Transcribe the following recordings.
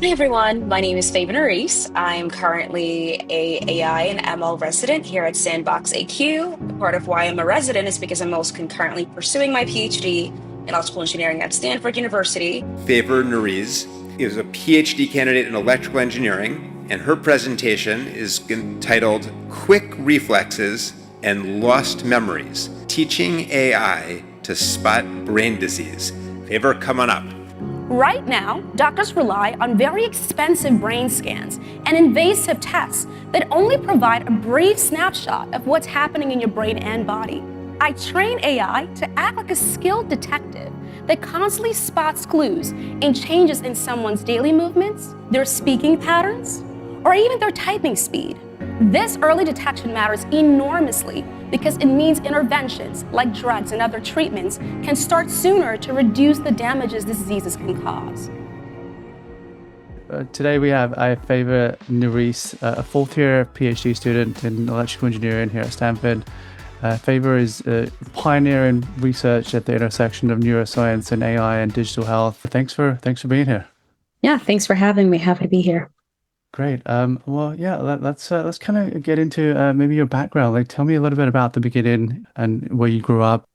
Hi everyone, my name is Favour Nerrise. I'm currently a AI and ML resident here at Sandbox AQ. Part of why I'm a resident is because I'm also concurrently pursuing my PhD in electrical engineering at Stanford University. Favour Nerrise is a PhD candidate in electrical engineering, and her presentation is entitled Quick Reflexes and Lost Memories, Teaching AI to Spot Brain Disease. Favour, come on up. Right now, doctors rely on very expensive brain scans and invasive tests that only provide a brief snapshot of what's happening in your brain and body. I train AI to act like a skilled detective that constantly spots clues in changes in someone's daily movements, their speaking patterns, or even their typing speed. This early detection matters enormously because it means interventions like drugs and other treatments can start sooner to reduce the damages diseases can cause. Today I have Favour Nerrise, a fourth-year PhD student in electrical engineering here at Stanford. Favour is a pioneer in research at the intersection of neuroscience and AI and digital health. Thanks for being here. Yeah, thanks for having me. Happy to be here. Great. Well, yeah. Let's kind of get into maybe your background. Like, tell me a little bit about the beginning and where you grew up.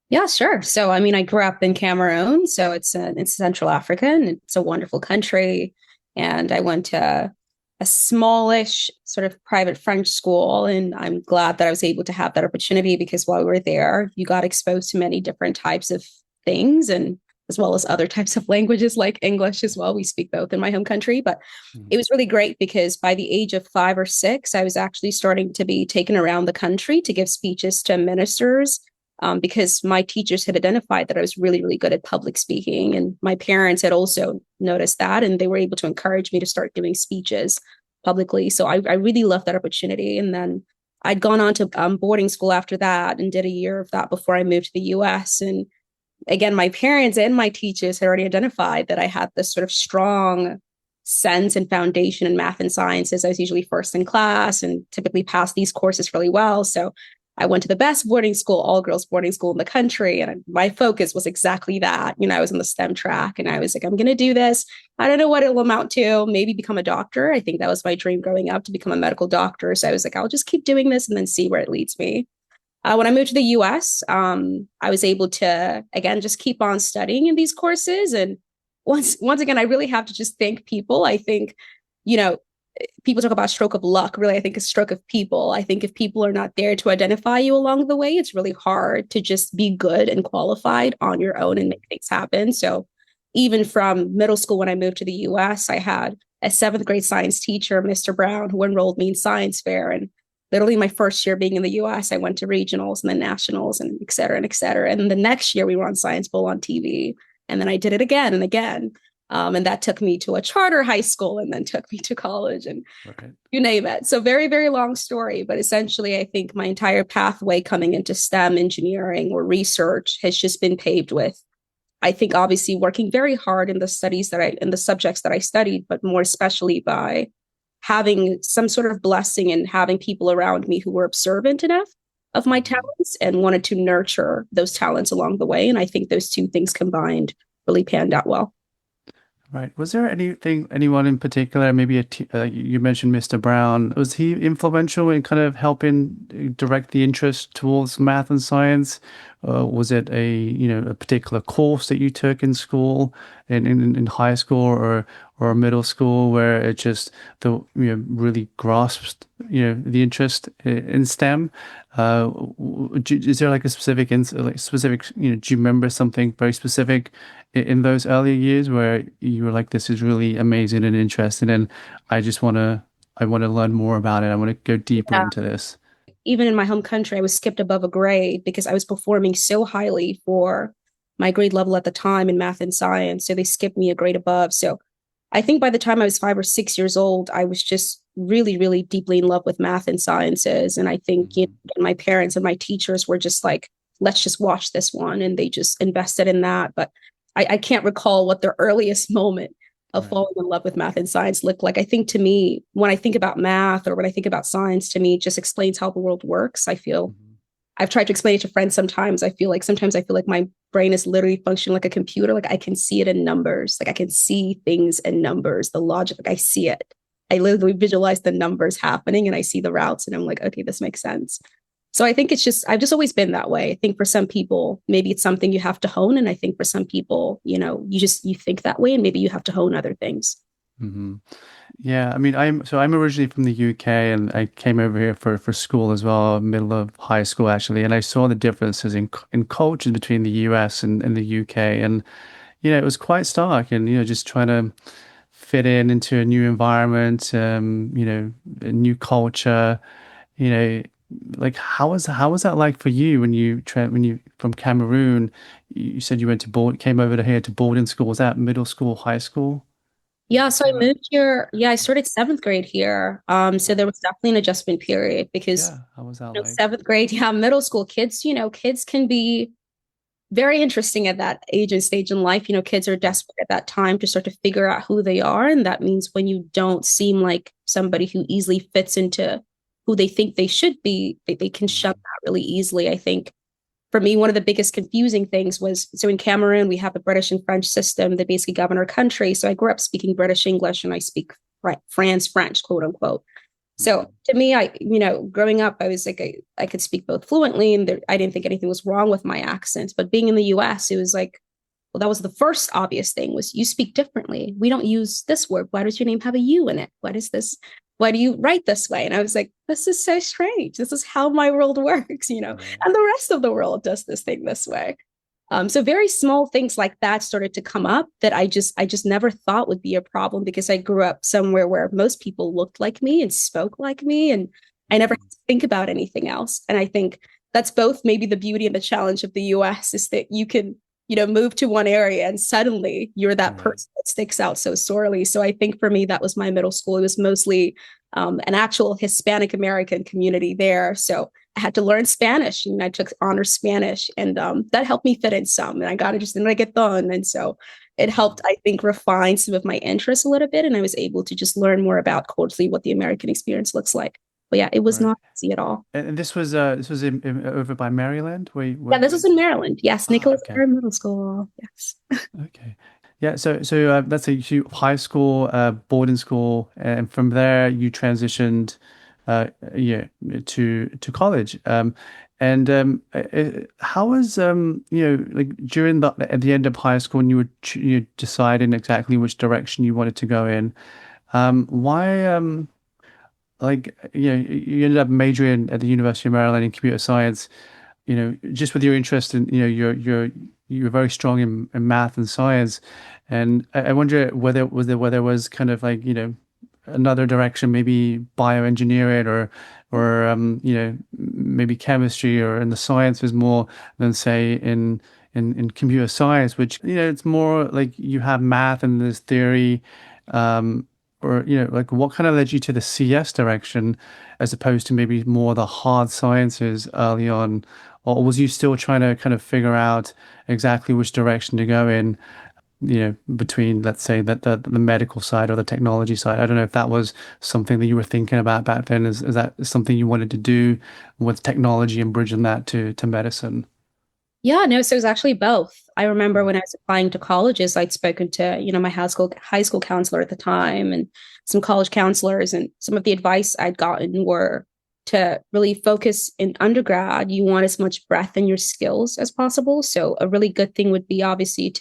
Yeah, sure. So, I grew up in Cameroon, so it's Central Africa, and it's a wonderful country. And I went to a smallish sort of private French school, and I'm glad that I was able to have that opportunity because while we were there, you got exposed to many different types of things, and as well as other types of languages like English as well. We speak both in my home country, but it was really great because by the age of 5 or 6, I was actually starting to be taken around the country to give speeches to ministers because my teachers had identified that I was really, really good at public speaking. And my parents had also noticed that, and they were able to encourage me to start giving speeches publicly. So I really loved that opportunity. And then I'd gone on to boarding school after that and did a year of that before I moved to the US. And again, my parents and my teachers had already identified that I had this sort of strong sense and foundation in math and sciences. I was usually first in class and typically passed these courses really well. So I went to the best boarding school, all girls boarding school in the country. And my focus was exactly that. I was on the STEM track and I was like, I'm going to do this. I don't know what it will amount to, maybe become a doctor. I think that was my dream growing up, to become a medical doctor. So I was like, I'll just keep doing this and then see where it leads me. When I moved to the US, I was able to, again, just keep on studying in these courses. And once again, I really have to just thank people. I think, people talk about stroke of luck. Really, I think a stroke of people. I think if people are not there to identify you along the way, it's really hard to just be good and qualified on your own and make things happen. So even from middle school, when I moved to the US, I had a 7th grade science teacher, Mr. Brown, who enrolled me in science fair. And literally my first year being in the US, I went to regionals and then nationals and et cetera and et cetera. And the next year we were on Science Bowl on TV. And then I did it again and again. And that took me to a charter high school and then took me to college and you name it. So very, very long story. But essentially, I think my entire pathway coming into STEM engineering or research has just been paved with, I think, obviously working very hard in the subjects that I studied, but more especially by having some sort of blessing and having people around me who were observant enough of my talents and wanted to nurture those talents along the way. And I think those two things combined really panned out well. Right. Was there anyone in particular, maybe you mentioned Mr. Brown, was he influential in kind of helping direct the interest towards math and science? Was it a particular course that you took in school, in high school or middle school, where it just really grasped the interest in STEM? Is there like a specific do you remember something very specific in those earlier years where you were like, this is really amazing and interesting, and I want to learn more about it. I want to go deeper into this. Even in my home country, I was skipped above a grade because I was performing so highly for my grade level at the time in math and science. So they skipped me a grade above. So I think by the time I was 5 or 6 years old, I was just really, really deeply in love with math and sciences. And I think my parents and my teachers were just like, let's just watch this one. And they just invested in that. But I can't recall what their earliest moment of falling in love with math and science looked like. I think to me, when I think about math or when I think about science, to me, it just explains how the world works. I feel I've tried to explain it to friends sometimes. I feel like my brain is literally functioning like a computer. Like I can see it in numbers. Like I can see things in numbers, the logic, like I see it. I literally visualize the numbers happening and I see the routes and I'm like, okay, this makes sense. So I think I've just always been that way. I think for some people, maybe it's something you have to hone. And I think for some people, you think that way and maybe you have to hone other things. Hmm. Yeah, I mean, I'm originally from the UK, and I came over here for school as well, middle of high school actually, and I saw the differences in cultures between the US and the UK, and it was quite stark, and just trying to fit into a new environment, a new culture, you know, like how was that like for you when you from Cameroon, you said you came over to here to boarding school. Was that middle school, high school? Yeah, so I moved here. Yeah, I started seventh grade here. So there was definitely an adjustment period because Yeah, how was that like? seventh grade, yeah, middle school kids, kids can be very interesting at that age and stage in life. Kids are desperate at that time to start to figure out who they are. And that means when you don't seem like somebody who easily fits into who they think they should be, they can shut that really easily. I think for me, one of the biggest confusing things was, so in Cameroon, we have the British and French system that basically govern our country. So I grew up speaking British English and I speak France French, quote unquote. So to me, growing up, I was like, I could speak both fluently and I didn't think anything was wrong with my accent. But being in the US, it was like, well, that was the first obvious thing was you speak differently. We don't use this word. Why does your name have a U in it? What is this? Why do you write this way? And I was like, this is so strange. This is how my world works, and the rest of the world does this thing this way. So very small things like that started to come up that I just never thought would be a problem because I grew up somewhere where most people looked like me and spoke like me, and I never had to think about anything else. And I think that's both maybe the beauty and the challenge of the US is that you can, move to one area and suddenly you're that person that sticks out so sorely. So I think for me, that was my middle school. It was mostly an actual Hispanic American community there. So I had to learn Spanish and I took honors Spanish and that helped me fit in some and I got it just in reggaeton. And so it helped, I think, refine some of my interests a little bit. And I was able to just learn more about culturally what the American experience looks like. But yeah, it was not easy at all. And this was over by Maryland, Yeah, this was in Maryland. Yes, Nicholas okay. Middle School. Yes. Okay. Yeah, so that's high school, boarding school, and from there you transitioned, to college. How was like during at the end of high school, when you were deciding exactly which direction you wanted to go in, why like you ended up majoring at the University of Maryland in computer science, just with your interest in you're very strong in math and science, and I wonder whether was kind of like another direction, maybe bioengineering or maybe chemistry or in the sciences more than say in computer science, which it's more like you have math and there's theory, or like what kind of led you to the CS direction as opposed to maybe more the hard sciences early on, or was you still trying to kind of figure out exactly which direction to go in, between, let's say, that the medical side or the technology side? I don't know if that was something that you were thinking about back then. Is that something you wanted to do with technology and bridging that to medicine? Yeah, no, so it was actually both. I remember when I was applying to colleges, I'd spoken to, my high school counselor at the time and some college counselors, and some of the advice I'd gotten were to really focus in undergrad. You want as much breadth in your skills as possible. So a really good thing would be obviously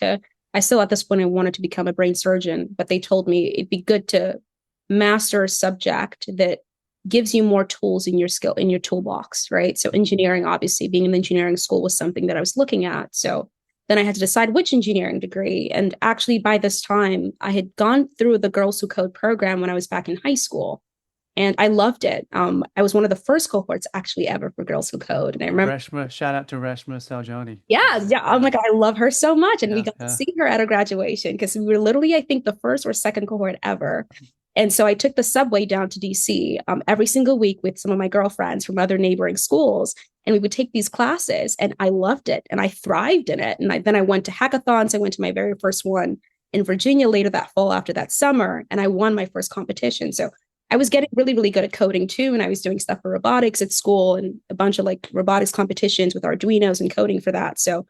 I still at this point I wanted to become a brain surgeon, but they told me it'd be good to master a subject that gives you more tools in your toolbox, right? So engineering, obviously being in the engineering school was something that I was looking at. So then I had to decide which engineering degree. And actually by this time I had gone through the Girls Who Code program when I was back in high school. And I loved it. I was one of the first cohorts actually ever for Girls Who Code. And I remember Shout out to Reshma Saljani. Yeah. I'm like, I love her so much. And we got Yeah. to see her at her graduation because we were literally, I think, the first or second cohort ever. And so I took the subway down to DC every single week with some of my girlfriends from other neighboring schools. And we would take these classes and I loved it and I thrived in it. And then I went to hackathons. I went to my very first one in Virginia later that fall after that summer. And I won my first competition. So I was getting really, really good at coding too. And I was doing stuff for robotics at school and a bunch of like robotics competitions with Arduinos and coding for that. So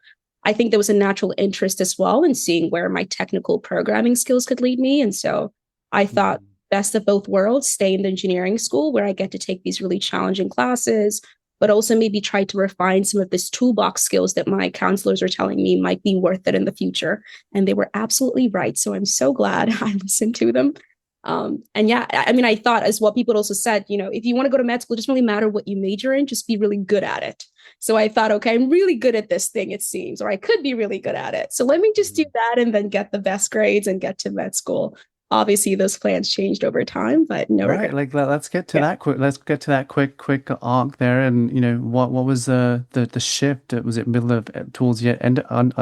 I think there was a natural interest as well in seeing where my technical programming skills could lead me. And so I thought, best of both worlds, stay in the engineering school where I get to take these really challenging classes, but also maybe try to refine some of this toolbox skills that my counselors are telling me might be worth it in the future. And they were absolutely right. So I'm so glad I listened to them. And yeah, I mean, I thought as well, people also said, if you want to go to med school, it doesn't really matter what you major in, just be really good at it. So I thought, okay, I'm really good at this thing, it seems, or I could be really good at it. So let me just do that and then get the best grades and get to med school. Obviously, those plans changed over time, but no Right, regret. like let's get to that quick. Let's get to that quick arc there, and what was the shift? Was it middle of towards your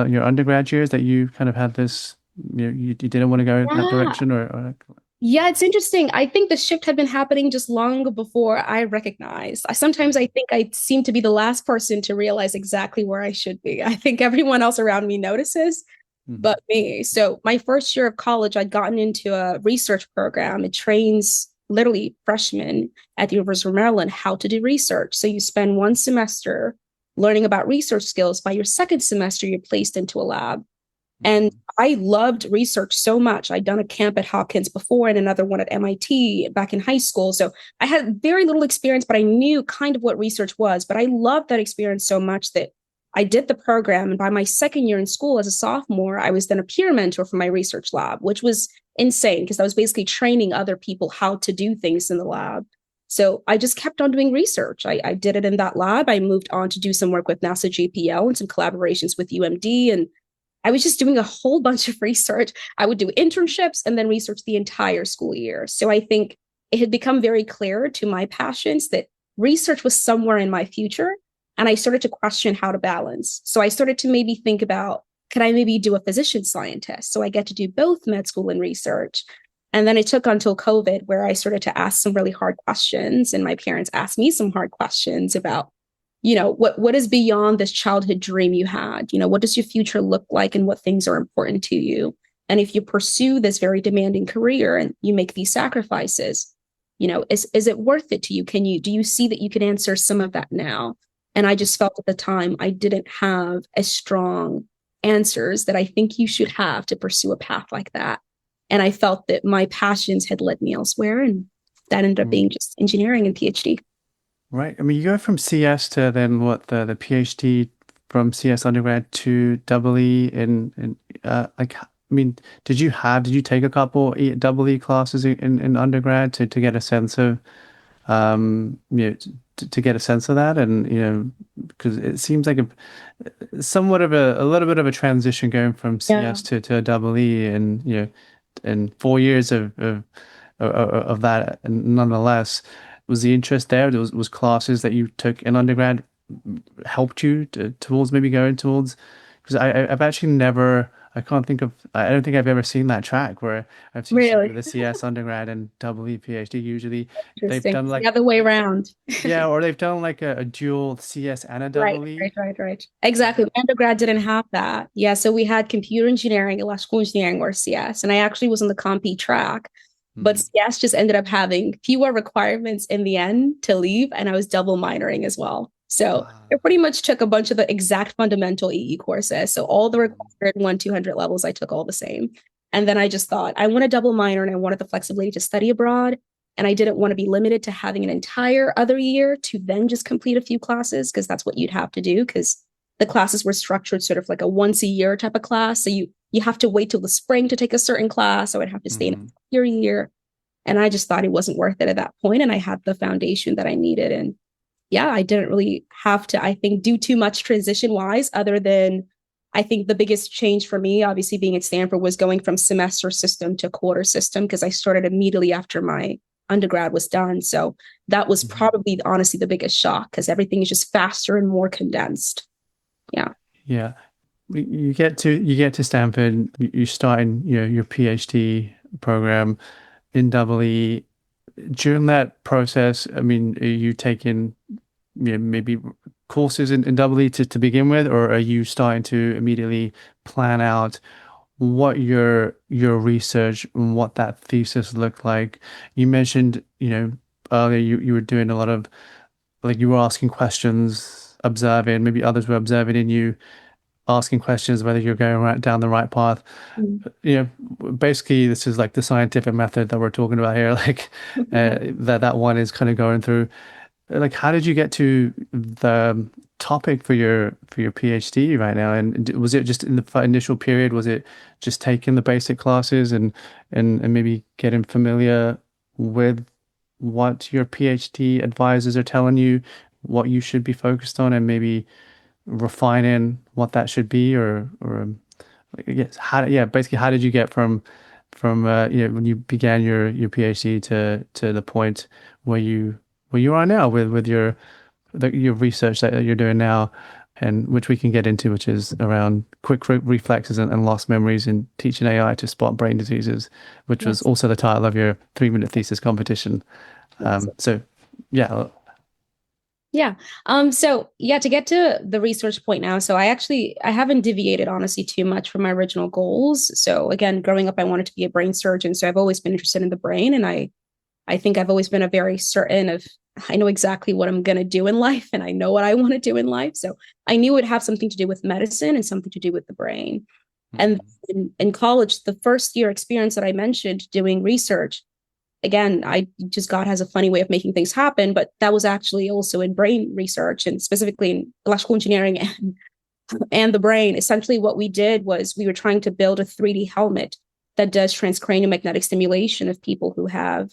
your undergrad years that you kind of had this? You didn't want to go in that Yeah. direction, or Yeah, it's interesting. I think the shift had been happening just long before I recognized. Sometimes I think I seem to be the last person to realize exactly where I should be. I think everyone else around me notices, Mhm. but me. So my first year of college, I'd gotten into a research program. It trains literally freshmen at the University of Maryland how to do research. So you spend one semester learning about research skills. By your second semester, you're placed into a lab. And I loved research so much. I'd done a camp at Hopkins before and another one at MIT back in high school. So I had very little experience, but I knew kind of what research was. But I loved that experience so much that I did the program. And by my second year in school as a sophomore, I was then a peer mentor for my research lab, which was insane because I was basically training other people how to do things in the lab. So I just kept on doing research. I did it in that lab. I moved on to do some work with NASA JPL and some collaborations with UMD. And I was just doing a whole bunch of research. I would do internships and then research the entire school year. So I think it had become very clear to my passions that research was somewhere in my future. And I started to question how to balance. So I started to maybe think about, could I maybe do a physician scientist? So I get to do both med school and research. And then it took until COVID where I started to ask some really hard questions. And my parents asked me some hard questions about what is beyond this childhood dream you had. What does your future look like and what things are important to you? And if you pursue this very demanding career and you make these sacrifices, is it worth it to you? Do you see that you can answer some of that now? And I just felt at the time I didn't have as strong answers that I think you should have to pursue a path like that. And I felt that my passions had led me elsewhere, and that ended up being just engineering and PhD. Right. I mean, you go from CS to then what the PhD from CS undergrad to double E in like I mean, did you take a couple double E classes in undergrad to get a sense of to get a sense of that, and because it seems like somewhat of a little bit of a transition going from Yeah. CS to a double E, and and 4 years of that, and nonetheless, was the interest there? Was classes that you took in undergrad helped you towards maybe going towards? Because I've actually never. I can't think of. I don't think I've ever seen that track where I've seen somebody Really with a CS undergrad and double E PhD. Usually, they've interesting. done It's the like other way around. yeah, or they've done like a dual CS and a Right, double E. right. Exactly. My undergrad didn't have that. Yeah, so we had computer engineering, electrical engineering, or CS. And I actually was on the CompE track, but Hmm. CS just ended up having fewer requirements in the end to leave. And I was double minoring as well. So Ah. it pretty much took a bunch of the exact fundamental EE courses. So all the Hmm. required 1-200 levels, I took all the same. And then I just thought I want a double minor and I wanted the flexibility to study abroad. And I didn't want to be limited to having an entire other year to then just complete a few classes, because that's what you'd have to do, because the classes were structured sort of like a once a year type of class. So you have to wait till the spring to take a certain class. So I'd have to stay in Hmm. your year. And I just thought it wasn't worth it at that point. And I had the foundation that I needed. And yeah, I didn't really have to, I think, do too much transition wise, other than I think the biggest change for me, obviously being at Stanford, was going from semester system to quarter system, because I started immediately after my undergrad was done. So that was Hmm. probably honestly the biggest shock, because everything is just faster and more condensed. Yeah. Yeah. You get to Stanford, you start in your PhD program in double E. During that process, I mean, are you taking maybe courses in double E to begin with, or are you starting to immediately plan out what your research and what that thesis looked like? You mentioned, earlier you were doing a lot of, like, you were asking questions, observing, maybe others were observing in you. asking questions whether you're going down the right path. Basically this is like the scientific method that we're talking about here, like that one is kind of going through. Like, how did you get to the topic for your PhD right now? And was it just in the initial period? Was it just taking the basic classes and maybe getting familiar with what your PhD advisors are telling you, what you should be focused on, and maybe refining what that should be, or yes, basically, how did you get from when you began your PhD to the point where you are now with your research that you're doing now, and which we can get into, which is around quick reflexes and lost memories in teaching AI to spot brain diseases, which was also the title of your 3-minute thesis competition. So, yeah. Yeah. To get to the research point now, so I haven't deviated honestly too much from my original goals. So again, growing up, I wanted to be a brain surgeon. So I've always been interested in the brain. And I think I've always been a very certain of, I know exactly what I'm going to do in life and I know what I want to do in life. So I knew it would have something to do with medicine and something to do with the brain. And in college, the first year experience that I mentioned doing research, again, God has a funny way of making things happen, but that was actually also in brain research and specifically in electrical engineering and the brain. Essentially what we did was we were trying to build a 3D helmet that does transcranial magnetic stimulation of people who have,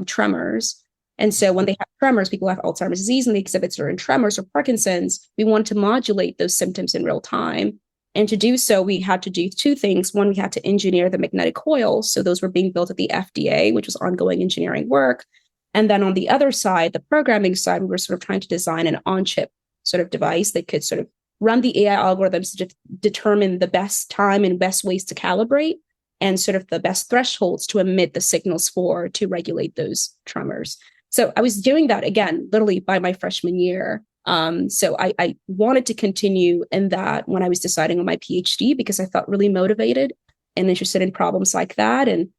tremors. And so when they have tremors, people have Alzheimer's disease and they exhibit certain tremors or Parkinson's, we wanted to modulate those symptoms in real time. And to do so, we had to do two things. One, we had to engineer the magnetic coils. So those were being built at the FDA, which was ongoing engineering work. And then on the other side, the programming side, we were sort of trying to design an on-chip sort of device that could sort of run the AI algorithms to determine the best time and best ways to calibrate and sort of the best thresholds to emit the signals to regulate those tremors. So I was doing that again, literally by my freshman year. So I wanted to continue in that when I was deciding on my PhD because I felt really motivated and interested in problems like that. And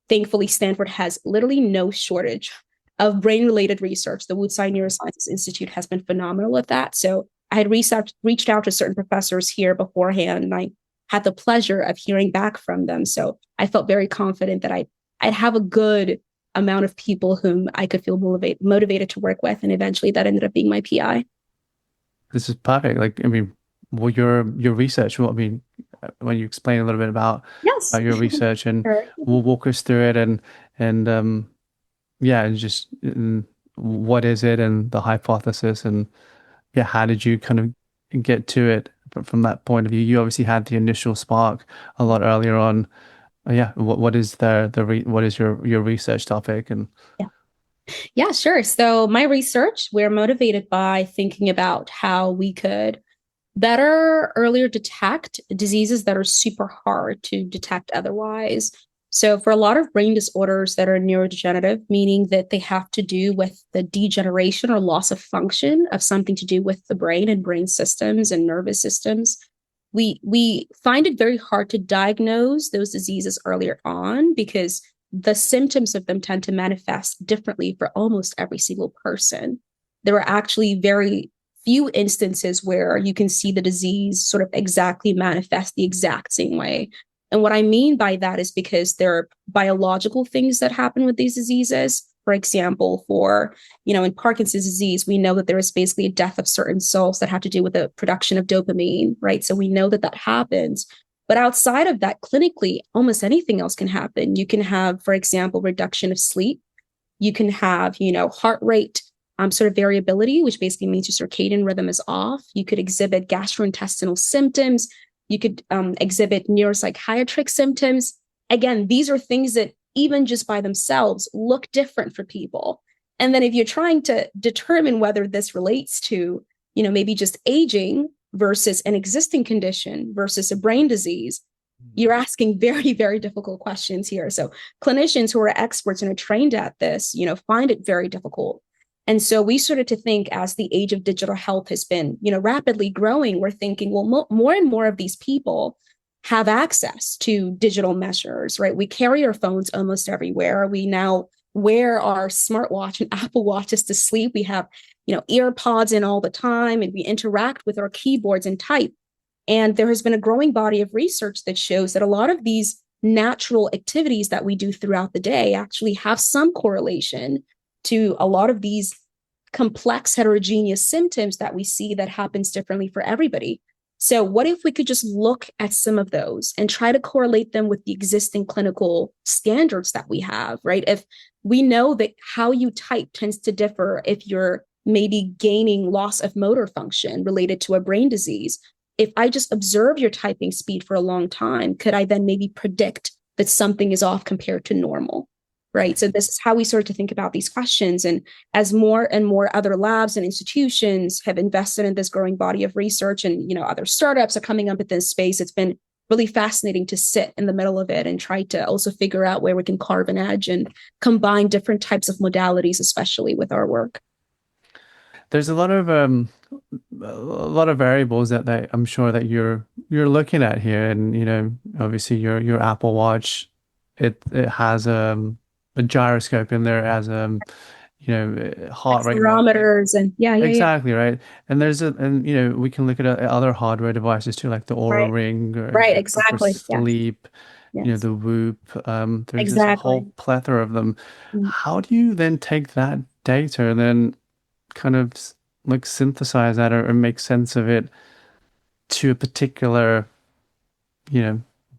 thankfully, Stanford has literally no shortage of brain-related research. The Woodside Neuroscience Institute has been phenomenal at that. So I had reached out to certain professors here beforehand, and I had the pleasure of hearing back from them. So I felt very confident that I'd have a good amount of people whom I could feel motivated to work with. And eventually that ended up being my PI. This is perfect. Like, I mean, well, your research, when you explain a little bit about your research and we'll walk us through it and just what is it and the hypothesis and how did you kind of get to it from that point of view? You obviously had the initial spark a lot earlier on. What is what is your research topic? And yeah, sure. So my research, we're motivated by thinking about how we could better earlier detect diseases that are super hard to detect otherwise. So for a lot of brain disorders that are neurodegenerative, meaning that they have to do with the degeneration or loss of function of something to do with the brain and brain systems and nervous systems, we find it very hard to diagnose those diseases earlier on because the symptoms of them tend to manifest differently for almost every single person. There are actually very few instances where you can see the disease sort of exactly manifest the exact same way. And what I mean by that is because there are biological things that happen with these diseases. For example, in Parkinson's disease, we know that there is basically a death of certain cells that have to do with the production of dopamine, right? So we know that happens. But outside of that, clinically, almost anything else can happen. You can have, for example, reduction of sleep. You can have, heart rate sort of variability, which basically means your circadian rhythm is off. You could exhibit gastrointestinal symptoms. You could exhibit neuropsychiatric symptoms. Again, these are things that even just by themselves look different for people. And then if you're trying to determine whether this relates to, maybe just aging versus an existing condition versus a brain disease, you're asking very, very difficult questions here. So clinicians who are experts and are trained at this, find it very difficult. And so we started to think as the age of digital health has been, rapidly growing, we're thinking, well, more and more of these people have access to digital measures, right? We carry our phones almost everywhere. We now wear our smartwatch and Apple Watches to sleep. We have, ear pods in all the time, and we interact with our keyboards and type. And there has been a growing body of research that shows that a lot of these natural activities that we do throughout the day actually have some correlation to a lot of these complex heterogeneous symptoms that we see that happens differently for everybody. So what if we could just look at some of those and try to correlate them with the existing clinical standards that we have, right? If we know that how you type tends to differ if you're maybe gaining loss of motor function related to a brain disease, if I just observe your typing speed for a long time, could I then maybe predict that something is off compared to normal? Right. So this is how we start to think about these questions. And as more and more other labs and institutions have invested in this growing body of research, and other startups are coming up in this space, it's been really fascinating to sit in the middle of it and try to also figure out where we can carve an edge and combine different types of modalities, especially with our work. There's a lot of variables that I'm sure that you're looking at here, and obviously your Apple Watch, it has a gyroscope in there, as heart rate Accelerometers and yeah. Exactly, right. And we can look at other hardware devices too, like the Aura Right. Ring, Right, for exactly. Yes. sleep, Yes. the Whoop. There's this Exactly. whole plethora of them. Mm. How do you then take that data and then kind of like synthesize that, or make sense of it to a particular,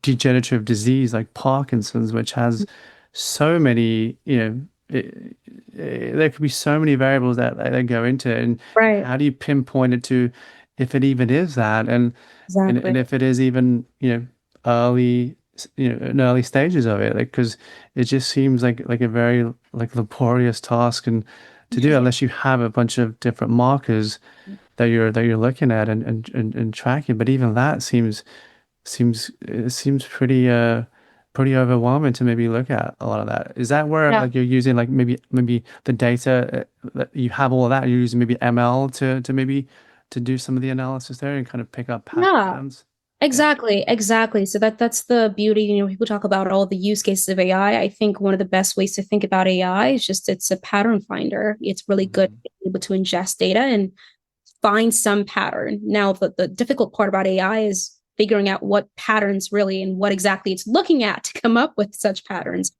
degenerative disease like Parkinson's, which has so many, there could be so many variables that go into it. And Right. how do you pinpoint it to if it even is that? And Exactly. if it is even, early, in early stages of it, like, because it just seems like a very laborious task and to do, unless you have a bunch of different markers that you're looking at and tracking. But even that seems pretty overwhelming to maybe look at a lot of that. Is that where Yeah. you're using maybe the data, that you have all of that, you're using maybe ML to maybe to do some of the analysis there and kind of pick up Yeah. patterns? Exactly. So that's the beauty. People talk about all the use cases of AI. I think one of the best ways to think about AI is just it's a pattern finder. It's really good Mhm. to be able to ingest data and find some pattern. Now, the difficult part about AI is figuring out what patterns really and what exactly it's looking at to come up with such patterns.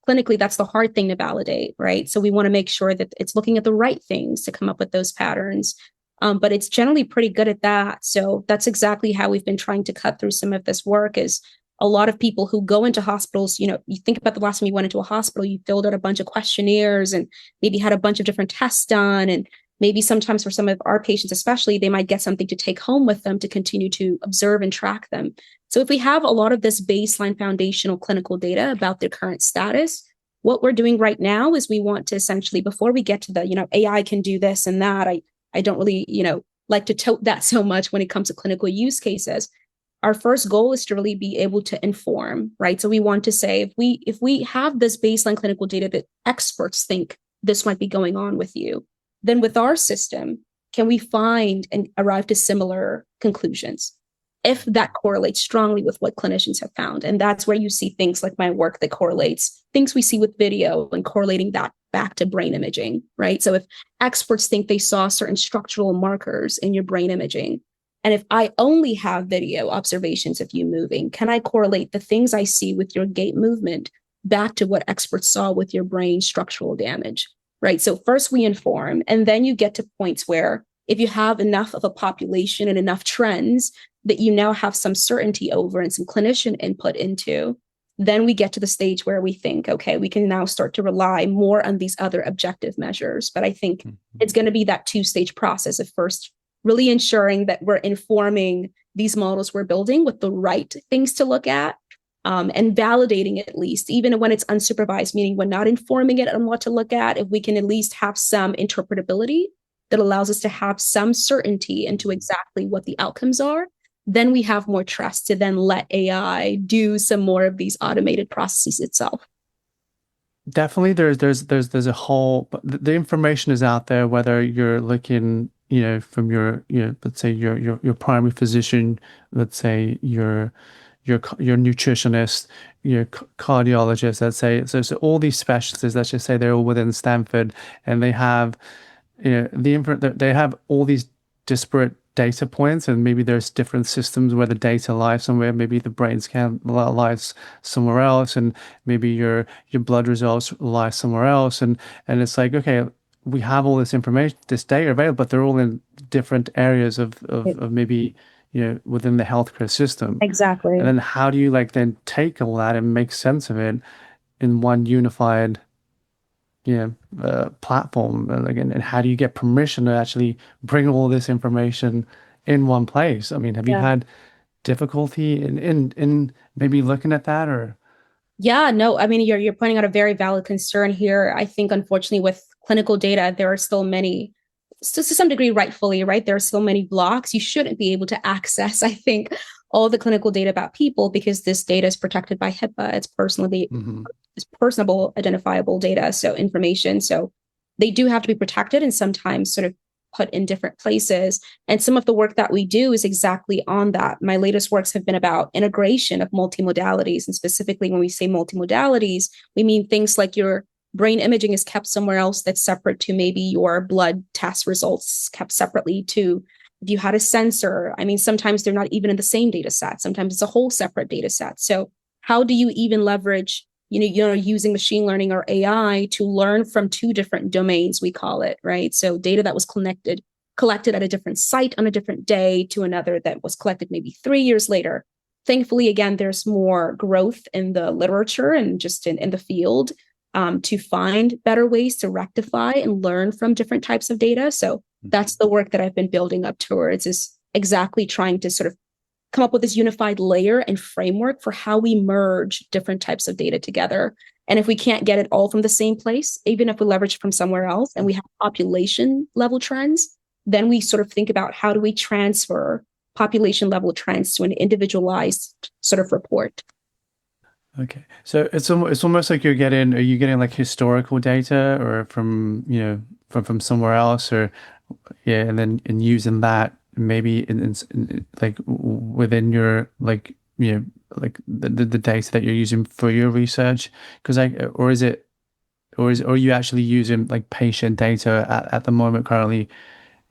Clinically, that's the hard thing to validate, right? So we want to make sure that it's looking at the right things to come up with those patterns. But it's generally pretty good at that. So that's exactly how we've been trying to cut through some of this work. Is a lot of people who go into hospitals, you think about the last time you went into a hospital, you filled out a bunch of questionnaires and maybe had a bunch of different tests done. And maybe sometimes for some of our patients, especially, they might get something to take home with them to continue to observe and track them. So if we have a lot of this baseline foundational clinical data about their current status, what we're doing right now is we want to essentially, before we get to the, AI can do this and that, I don't really, like to tote that so much when it comes to clinical use cases. Our first goal is to really be able to inform, right? So we want to say, if we have this baseline clinical data that experts think this might be going on with you, then with our system, can we find and arrive to similar conclusions? If that correlates strongly with what clinicians have found. And that's where you see things like my work that correlates things we see with video and correlating that back to brain imaging, right? So if experts think they saw certain structural markers in your brain imaging, and if I only have video observations of you moving, can I correlate the things I see with your gait movement back to what experts saw with your brain structural damage, right? So first we inform, and then you get to points where if you have enough of a population and enough trends that you now have some certainty over and some clinician input into, then we get to the stage where we think, okay, we can now start to rely more on these other objective measures. But I think it's going to be that two-stage process of first really ensuring that we're informing these models we're building with the right things to look at, and validating it, at least, even when it's unsupervised, meaning we're not informing it on what to look at, if we can at least have some interpretability that allows us to have some certainty into exactly what the outcomes are, then we have more trust to then let AI do some more of these automated processes itself. Definitely, there's a whole, the information is out there, whether you're looking, from your, let's say your primary physician, let's say your nutritionist, your cardiologist, let's say. So all these specialties, let's just say they're all within Stanford, and they have, they have all these disparate data points, and maybe there's different systems where the data lies somewhere. Maybe the brain scan lies somewhere else, and maybe your blood results lie somewhere else, and it's like, okay, we have all this information, this data available, but they're all in different areas of maybe, within the healthcare system. Exactly. And then how do you like then take all that and make sense of it in one unified, platform? And again, and how do you get permission to actually bring all this information in one place? I mean, have you had difficulty in maybe looking at that, or? Yeah, no, I mean, you're pointing out a very valid concern here. I think, unfortunately, with clinical data, there are still many, to some degree, rightfully, right? There are still many blocks. You shouldn't be able to access, I think, all the clinical data about people because this data is protected by HIPAA. It's personable, identifiable data, so information. So they do have to be protected and sometimes sort of put in different places. And some of the work that we do is exactly on that. My latest works have been about integration of multimodalities. And specifically, when we say multimodalities, we mean things like your brain imaging is kept somewhere else that's separate to maybe your blood test results kept separately to if you had a sensor. I mean, sometimes they're not even in the same data set. Sometimes it's a whole separate data set. So how do you even leverage using machine learning or AI to learn from two different domains, we call it, right? So data that was collected at a different site on a different day to another that was collected maybe 3 years later. Thankfully, again, there's more growth in the literature and just in the field to find better ways to rectify and learn from different types of data. So that's the work that I've been building up towards, is exactly trying to sort of come up with this unified layer and framework for how we merge different types of data together. And if we can't get it all from the same place, even if we leverage from somewhere else and we have population level trends, then we sort of think about how do we transfer population level trends to an individualized sort of report. Okay, so it's almost like are you getting like historical data or from from somewhere else, or and then using that maybe in like within your like like the data that you're using for your research, because or are you actually using like patient data at the moment currently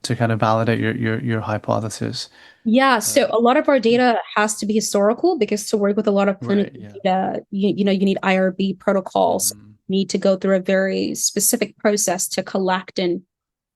to kind of validate your hypothesis? Yeah, so a lot of our data has to be historical because to work with a lot of clinical data, you need IRB protocols. You need to go through a very specific process to collect and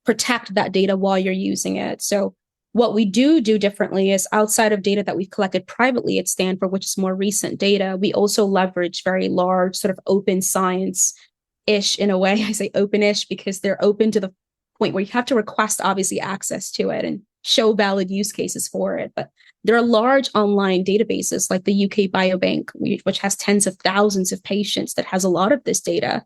protect that data while you're using it. So what we do differently is outside of data that we've collected privately at Stanford, which is more recent data, we also leverage very large sort of open science-ish in a way. I say open-ish because they're open to the point where you have to request obviously access to it and show valid use cases for it. But there are large online databases like the UK Biobank, which has tens of thousands of patients that has a lot of this data.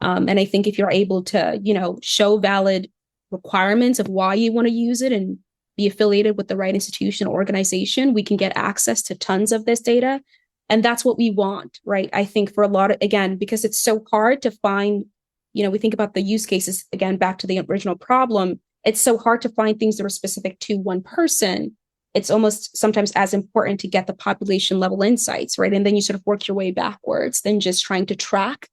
And I think if you're able to, show valid requirements of why you want to use it and be affiliated with the right institution or organization, we can get access to tons of this data. And that's what we want, right? I think for a lot of, again, because it's so hard to find, we think about the use cases, again, back to the original problem, it's so hard to find things that are specific to one person. It's almost sometimes as important to get the population level insights, right? And then you sort of work your way backwards than just trying to track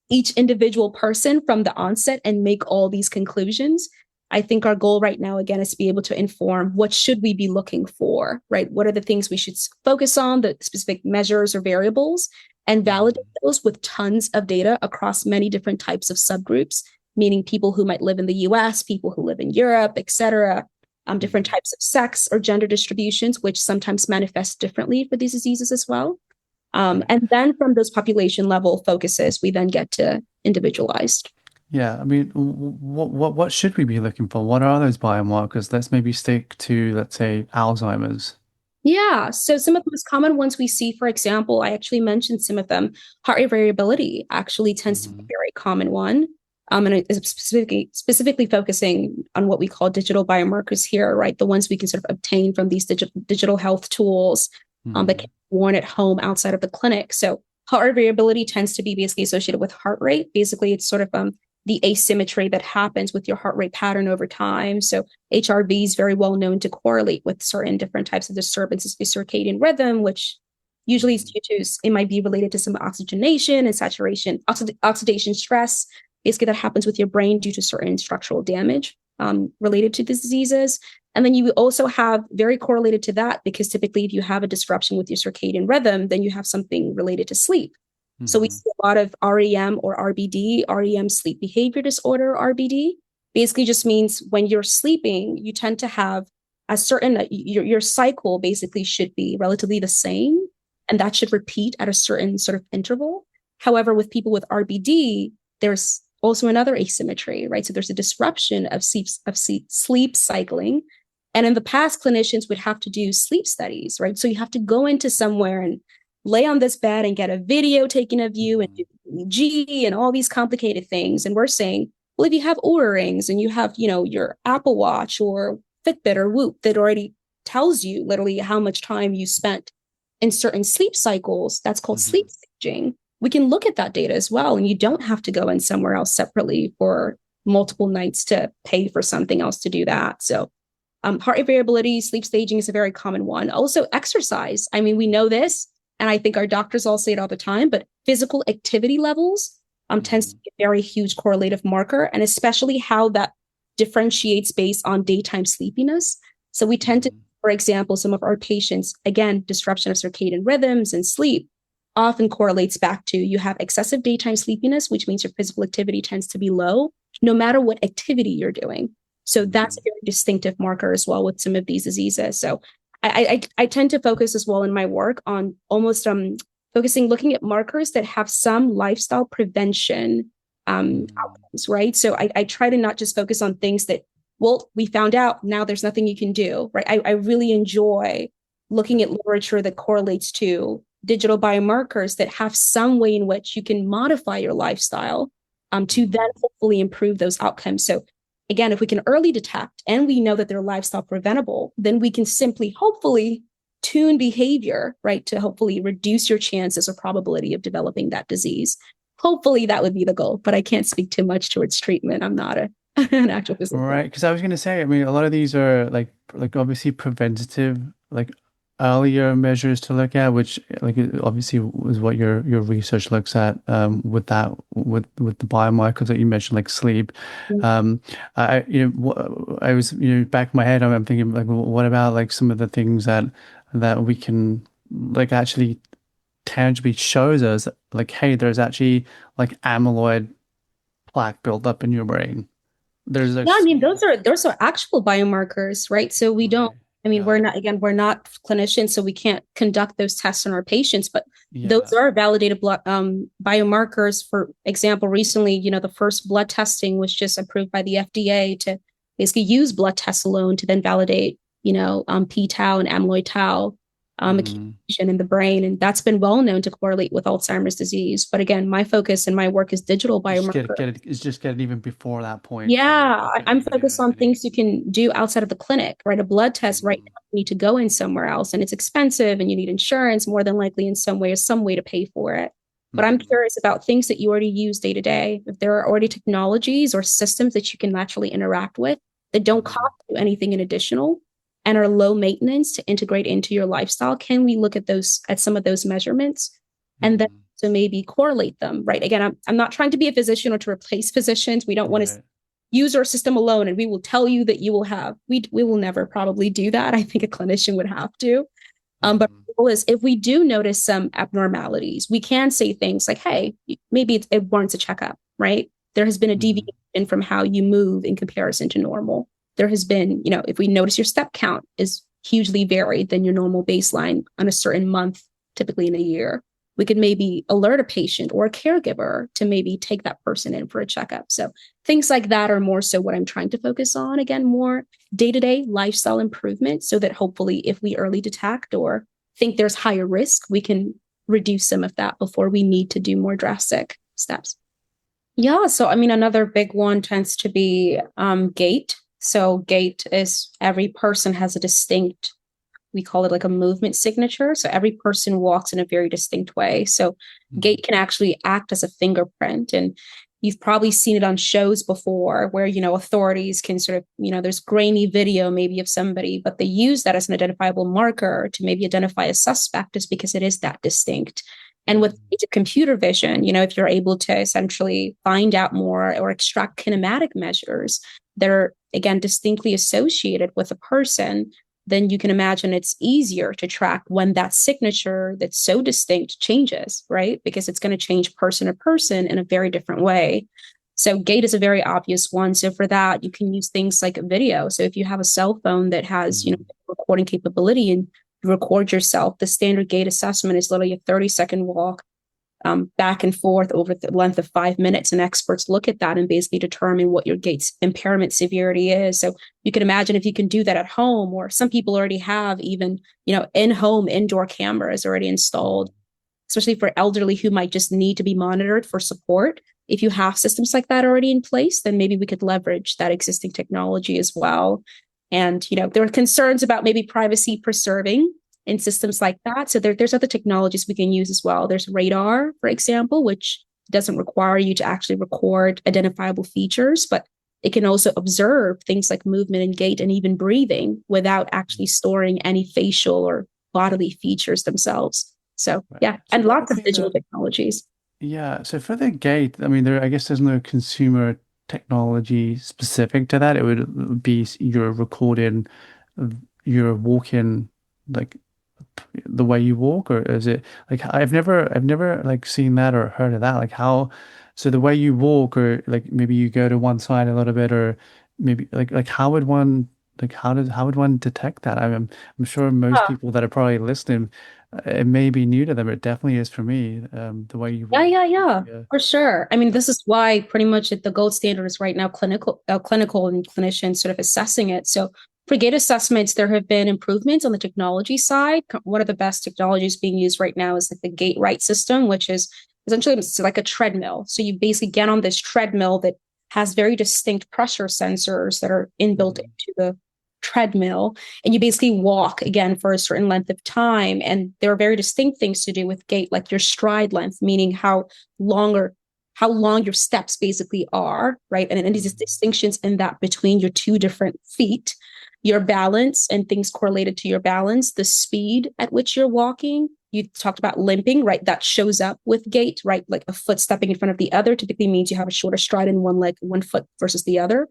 each individual person from the onset and make all these conclusions. I think our goal right now, again, is to be able to inform what should we be looking for, right? What are the things we should focus on, the specific measures or variables, and validate those with tons of data across many different types of subgroups, meaning people who might live in the US, people who live in Europe, et cetera, different types of sex or gender distributions, which sometimes manifest differently for these diseases as well. And then from those population level focuses, we then get to individualized. Yeah, I mean, what should we be looking for? What are those biomarkers? Let's maybe stick to, let's say, Alzheimer's. Yeah, so some of the most common ones we see, for example, I actually mentioned some of them. Heart rate variability actually tends to be a very common one. And it is specifically focusing on what we call digital biomarkers here, right? The ones we can sort of obtain from these digital health tools that can be worn at home outside of the clinic. So heart rate variability tends to be basically associated with heart rate. Basically, it's sort of the asymmetry that happens with your heart rate pattern over time. So HRV is very well known to correlate with certain different types of disturbances of circadian rhythm, which usually is due to, it might be related to some oxygenation and saturation, oxidation stress. Basically, that happens with your brain due to certain structural damage related to these diseases. And then you also have very correlated to that, because typically if you have a disruption with your circadian rhythm, then you have something related to sleep. So we see a lot of REM or RBD, REM sleep behavior disorder, RBD. Basically just means when you're sleeping, you tend to have a certain, your cycle basically should be relatively the same, and that should repeat at a certain sort of interval. However, with people with RBD, there's also another asymmetry, right? So there's a disruption of sleep cycling. And in the past, clinicians would have to do sleep studies, right? So you have to go into somewhere and lay on this bed and get a video taken of you and do EEG and all these complicated things. And we're saying, well, if you have Oura rings and you have, your Apple Watch or Fitbit or Whoop that already tells you literally how much time you spent in certain sleep cycles, that's called sleep staging. We can look at that data as well. And you don't have to go in somewhere else separately for multiple nights to pay for something else to do that. So heart rate variability, sleep staging is a very common one. Also exercise. I mean, we know this, and I think our doctors all say it all the time, but physical activity levels tends to be a very huge correlative marker, and especially how that differentiates based on daytime sleepiness. So we tend to, for example, some of our patients, again, disruption of circadian rhythms and sleep often correlates back to you have excessive daytime sleepiness, which means your physical activity tends to be low, no matter what activity you're doing. So that's a very distinctive marker as well with some of these diseases. So I tend to focus as well in my work on almost looking at markers that have some lifestyle prevention outcomes, right? So I try to not just focus on things that, well, we found out, now there's nothing you can do, right? I really enjoy looking at literature that correlates to digital biomarkers that have some way in which you can modify your lifestyle to then hopefully improve those outcomes. So again, if we can early detect and we know that they're lifestyle preventable, then we can simply hopefully tune behavior, right, to hopefully reduce your chances or probability of developing that disease. Hopefully that would be the goal, but I can't speak too much towards treatment. I'm not an actual physician. Right, because I was going to say, I mean, a lot of these are like obviously preventative, like earlier measures to look at, which like obviously is what your research looks at with the biomarkers that you mentioned, like sleep. I was back in my head, I'm thinking like, well, what about like some of the things that we can like actually tangibly shows us like, hey, there's actually like amyloid plaque buildup in your brain. There's Yeah, I mean, those are actual biomarkers, right? So we don't, I mean, we're not clinicians, so we can't conduct those tests on our patients, but those are validated blood biomarkers. For example, recently, the first blood testing was just approved by the FDA to basically use blood tests alone to then validate, p-tau and amyloid tau accumulation in the brain. And that's been well known to correlate with Alzheimer's disease. But again, my focus and my work is digital biomarker. Just get it even before that point. Yeah, I'm focused on things you can do outside of the clinic, right? A blood test right now, you need to go in somewhere else and it's expensive and you need insurance more than likely in some way or some way to pay for it. But I'm curious about things that you already use day to day. If there are already technologies or systems that you can naturally interact with that don't cost you anything in additional and are low maintenance to integrate into your lifestyle, can we look at some of those measurements and then so maybe correlate them, right? Again, I'm not trying to be a physician or to replace physicians. We don't want to use our system alone and we will tell you that you will have, we will never probably do that. I think a clinician would have to. But the goal is if we do notice some abnormalities, we can say things like, hey, maybe it warrants a checkup, right? There has been a deviation from how you move in comparison to normal. There has been, if we notice your step count is hugely varied than your normal baseline on a certain month, typically in a year, we could maybe alert a patient or a caregiver to maybe take that person in for a checkup. So things like that are more so what I'm trying to focus on. Again, more day-to-day lifestyle improvement so that hopefully if we early detect or think there's higher risk, we can reduce some of that before we need to do more drastic steps. Yeah, so I mean, another big one tends to be gait. So gait is every person has a distinct, we call it like a movement signature. So every person walks in a very distinct way. So gait can actually act as a fingerprint. And you've probably seen it on shows before where, authorities can sort of, there's grainy video maybe of somebody, but they use that as an identifiable marker to maybe identify a suspect just because it is that distinct. And with computer vision, if you're able to essentially find out more or extract kinematic measures that are again, distinctly associated with a person, then you can imagine it's easier to track when that signature that's so distinct changes, right? Because it's going to change person to person in a very different way. So gait is a very obvious one. So for that, you can use things like video. So if you have a cell phone that has, recording capability and you record yourself, the standard gait assessment is literally a 30-second walk back and forth over the length of 5 minutes. And experts look at that and basically determine what your gait's impairment severity is. So you can imagine if you can do that at home, or some people already have even, in-home indoor cameras already installed, especially for elderly who might just need to be monitored for support. If you have systems like that already in place, then maybe we could leverage that existing technology as well. And, there are concerns about maybe privacy preserving in systems like that. So there's other technologies we can use as well. There's radar, for example, which doesn't require you to actually record identifiable features, but it can also observe things like movement and gait and even breathing without actually storing any facial or bodily features themselves. So, yeah, and lots of digital technologies. Yeah. So for the gate, I mean, I guess there's no consumer technology specific to that. It would be you're recording, you're walking like the way you walk, or is it like I've never like seen that or heard of that. Like how, so the way you walk, or like maybe you go to one side a little bit, or maybe like how would one how would one detect that? I'm sure most people that are probably listening, it may be new to them. It definitely is for me. The way you walk. Yeah, Yeah. for sure. I mean, this is why pretty much the gold standard is right now clinical and clinicians sort of assessing it. So for gait assessments, there have been improvements on the technology side. One of the best technologies being used right now is like the gait right system, which is essentially it's like a treadmill. So you basically get on this treadmill that has very distinct pressure sensors that are inbuilt into the treadmill, and you basically walk again for a certain length of time. And there are very distinct things to do with gait, like your stride length, meaning how long your steps basically are, right? And these distinctions in that between your two different feet, your balance and things correlated to your balance, the speed at which you're walking. You talked about limping, right? That shows up with gait, right? Like a foot stepping in front of the other typically means you have a shorter stride in one leg, one foot versus the other.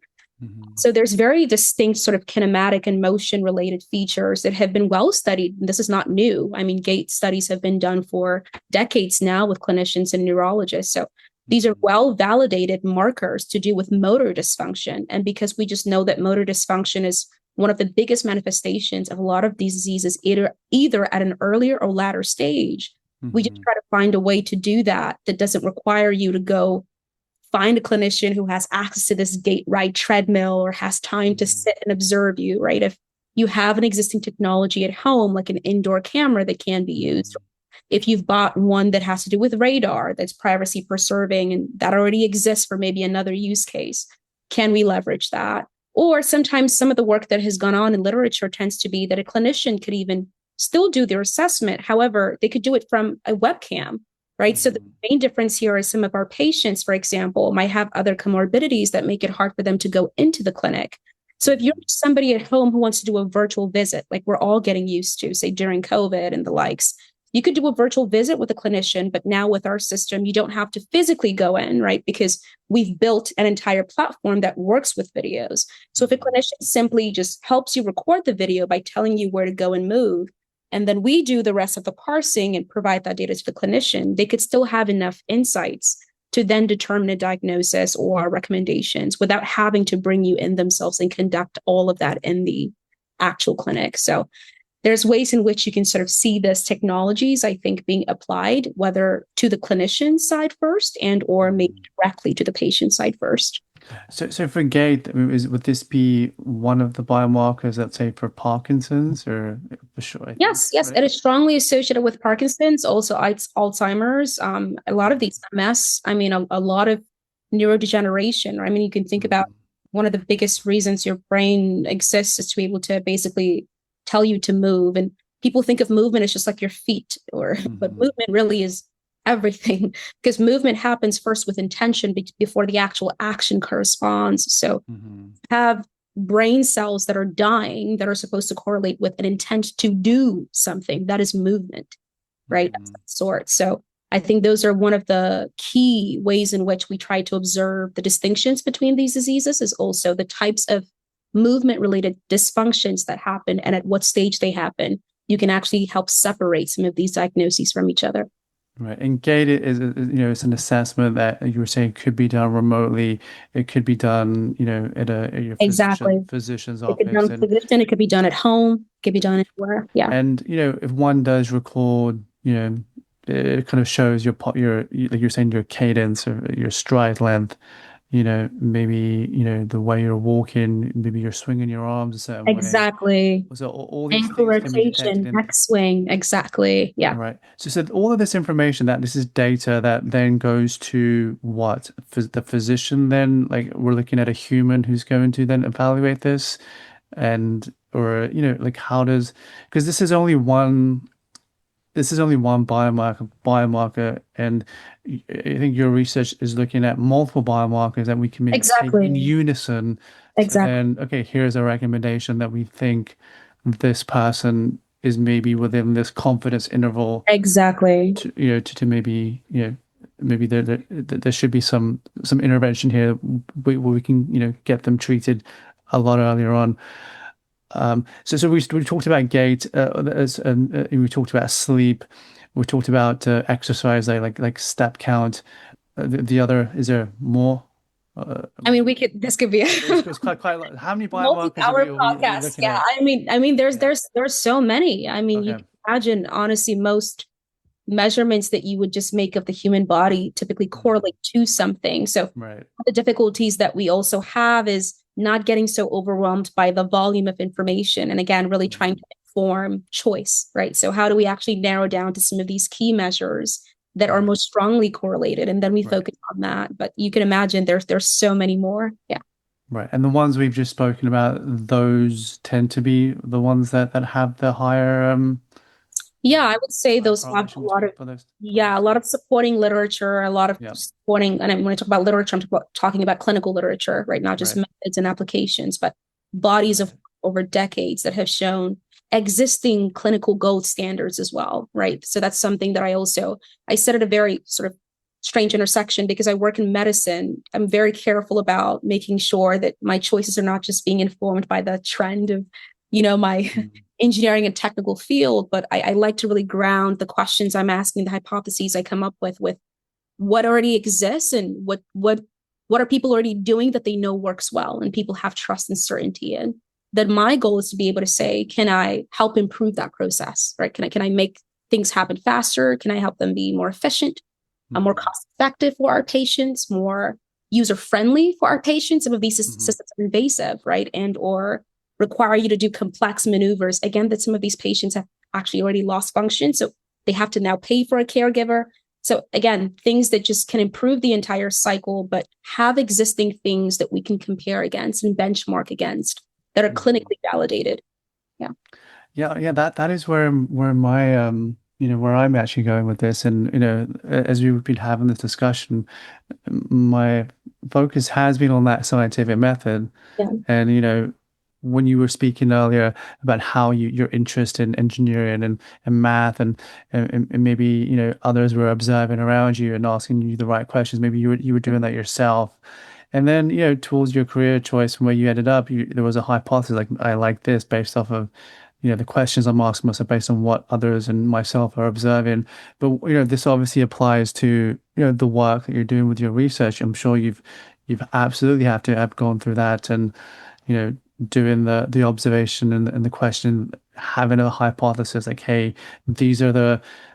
So there's very distinct sort of kinematic and motion related features that have been well studied. This is not new. I mean, gait studies have been done for decades now with clinicians and neurologists. So these are well validated markers to do with motor dysfunction. And because we just know that motor dysfunction is one of the biggest manifestations of a lot of these diseases, either at an earlier or latter stage, we just try to find a way to do that doesn't require you to go find a clinician who has access to this gait right treadmill or has time to sit and observe you, right? If you have an existing technology at home, like an indoor camera that can be used, if you've bought one that has to do with radar that's privacy preserving and that already exists for maybe another use case, can we leverage that? Or sometimes some of the work that has gone on in literature tends to be that a clinician could even still do their assessment. However, they could do it from a webcam, right? So the main difference here is some of our patients, for example, might have other comorbidities that make it hard for them to go into the clinic. So if you're somebody at home who wants to do a virtual visit, like we're all getting used to, say during COVID and the likes, you could do a virtual visit with a clinician, but now with our system, you don't have to physically go in, right? Because we've built an entire platform that works with videos. So if a clinician simply just helps you record the video by telling you where to go and move, and then we do the rest of the parsing and provide that data to the clinician, they could still have enough insights to then determine a diagnosis or recommendations without having to bring you in themselves and conduct all of that in the actual clinic. So there's ways in which you can sort of see this technologies, I think, being applied, whether to the clinician side first and or maybe directly to the patient side first. So for gait, I mean, would this be one of the biomarkers, let's say, for Parkinson's, or for sure? Yes, Right? it is strongly associated with Parkinson's, also Alzheimer's, a lot of these MS, I mean, a lot of neurodegeneration. I mean, you can think about one of the biggest reasons your brain exists is to be able to basically tell you to move. And people think of movement as just like your feet, but movement really is everything, because movement happens first with intention before the actual action corresponds. So have brain cells that are dying that are supposed to correlate with an intent to do something that is movement, right? Of that sort. So I think those are one of the key ways in which we try to observe the distinctions between these diseases, is also the types of movement related dysfunctions that happen and at what stage they happen, you can actually help separate some of these diagnoses from each other. Right. And gait it's an assessment that you were saying could be done remotely. It could be done, at your Exactly. physician's It could be done office. with physician, it could be done at home, it could be done anywhere. Yeah. And, if one does record, it kind of shows like you're saying, your cadence or your stride length, maybe, the way you're walking, maybe you're swinging your arms a certain way. Exactly. So all these Ankle things can be detected rotation, neck swing. Exactly. Yeah. Right. So all of this information, that this is data that then goes to what? The physician then, like we're looking at a human who's going to then evaluate this, and or like how does, because this is only one biomarker, and I think your research is looking at multiple biomarkers that we can maybe take in Exactly. unison. So Exactly. then, okay, here's a recommendation that we think this person is maybe within this confidence interval Exactly. to maybe maybe there should be some intervention here where we can get them treated a lot earlier on. So we talked about gait, we talked about sleep, we talked about exercise, like step count. The other, is there more? I mean, this could be It's quite a lot. How many biomarkers multi-hour are we podcast. looking Yeah. at? I mean, there's Yeah. there's so many. I mean, you Okay. can imagine, honestly, most measurements that you would just make of the human body typically correlate to something. So Right. the difficulties that we also have is not getting so overwhelmed by the volume of information. And again, really trying to inform choice, right? So how do we actually narrow down to some of these key measures that are Right. most strongly correlated? And then we Right. focus on that. But you can imagine there's so many more. Yeah. Right. And the ones we've just spoken about, those tend to be the ones that have the higher Yeah, I would say higher those have a correlation lot of, for those. yeah, a lot of supporting literature, a lot of Yeah. supporting, and when I talk about literature, talking about clinical literature, right? Not just Right. methods and applications, but bodies of Right. over decades that have shown existing clinical gold standards as well, right? So that's something that I sit at a very sort of strange intersection because I work in medicine. I'm very careful about making sure that my choices are not just being informed by the trend of, my Mm. engineering and technical field, but I like to really ground the questions I'm asking, the hypotheses I come up with what already exists and what are people already doing that they know works well and people have trust and certainty in. That my goal is to be able to say, can I help improve that process, right? Can I make things happen faster? Can I help them be more efficient, more cost effective for our patients, more user friendly for our patients? Some of these systems are invasive, right? And or require you to do complex maneuvers. Again, that some of these patients have actually already lost function. So they have to now pay for a caregiver. So again, things that just can improve the entire cycle, but have existing things that we can compare against and benchmark against that are clinically validated. Yeah. Yeah. That is where my where I'm actually going with this, and as we've been having this discussion, my focus has been on that scientific method. Yeah. And when you were speaking earlier about how your interest in engineering and math, and maybe others were observing around you and asking you the right questions, maybe you were doing that yourself. And then towards your career choice and where you ended up, there was a hypothesis like, I like this based off of the questions I'm asking myself based on what others and myself are observing. But this obviously applies to the work that you're doing with your research. I'm sure you've absolutely have to have gone through that, and doing the observation and the question, having a hypothesis like, hey, these are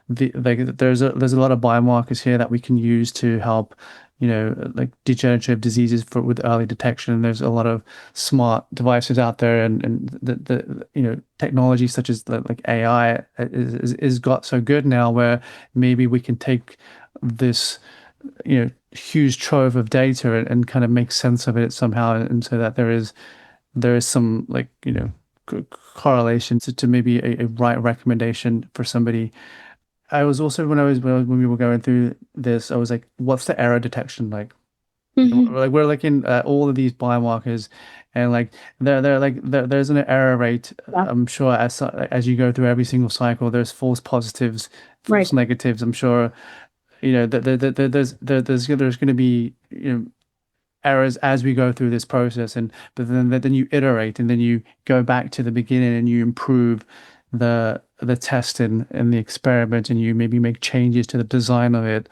like there's a lot of biomarkers here that we can use to help like degenerative diseases with early detection. And there's a lot of smart devices out there, and the technology such as like AI is got so good now, where maybe we can take this huge trove of data and kind of make sense of it somehow, and so that there is some like correlation to maybe a right recommendation for somebody. I was also when we were going through this, I was like, what's the error detection like? Like we're looking at all of these biomarkers, and like there's an error rate. Yeah. I'm sure as you go through every single cycle, there's false positives, false Right. negatives. I'm sure there's going to be errors as we go through this process, and but then you iterate, and then you go back to the beginning and you improve the test and the experiment, and you maybe make changes to the design of it.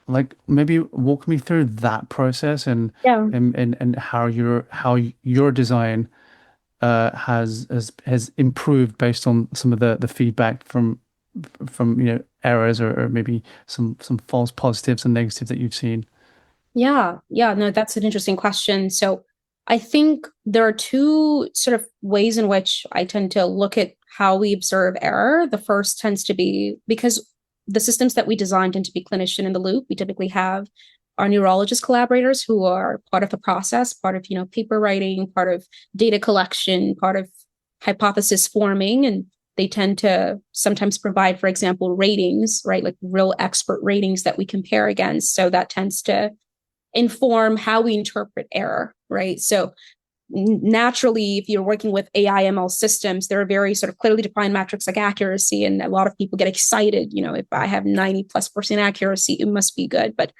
Like maybe walk me through that process, Yeah. and how your design has improved based on some of the feedback from errors, or maybe some false positives and negatives that you've seen. Yeah, yeah, no, that's an interesting question. So I think there are two sort of ways in which I tend to look at how we observe error. The first tends to be because the systems that we design tend to be clinician in the loop. We typically have our neurologist collaborators who are part of the process, part of, paper writing, part of data collection, part of hypothesis forming, and they tend to sometimes provide, for example, ratings, right? Like real expert ratings that we compare against. So that tends to inform how we interpret error, right? So naturally, if you're working with AI ML systems, there are very sort of clearly defined metrics like accuracy, and a lot of people get excited. If I have 90+% accuracy, it must be good. But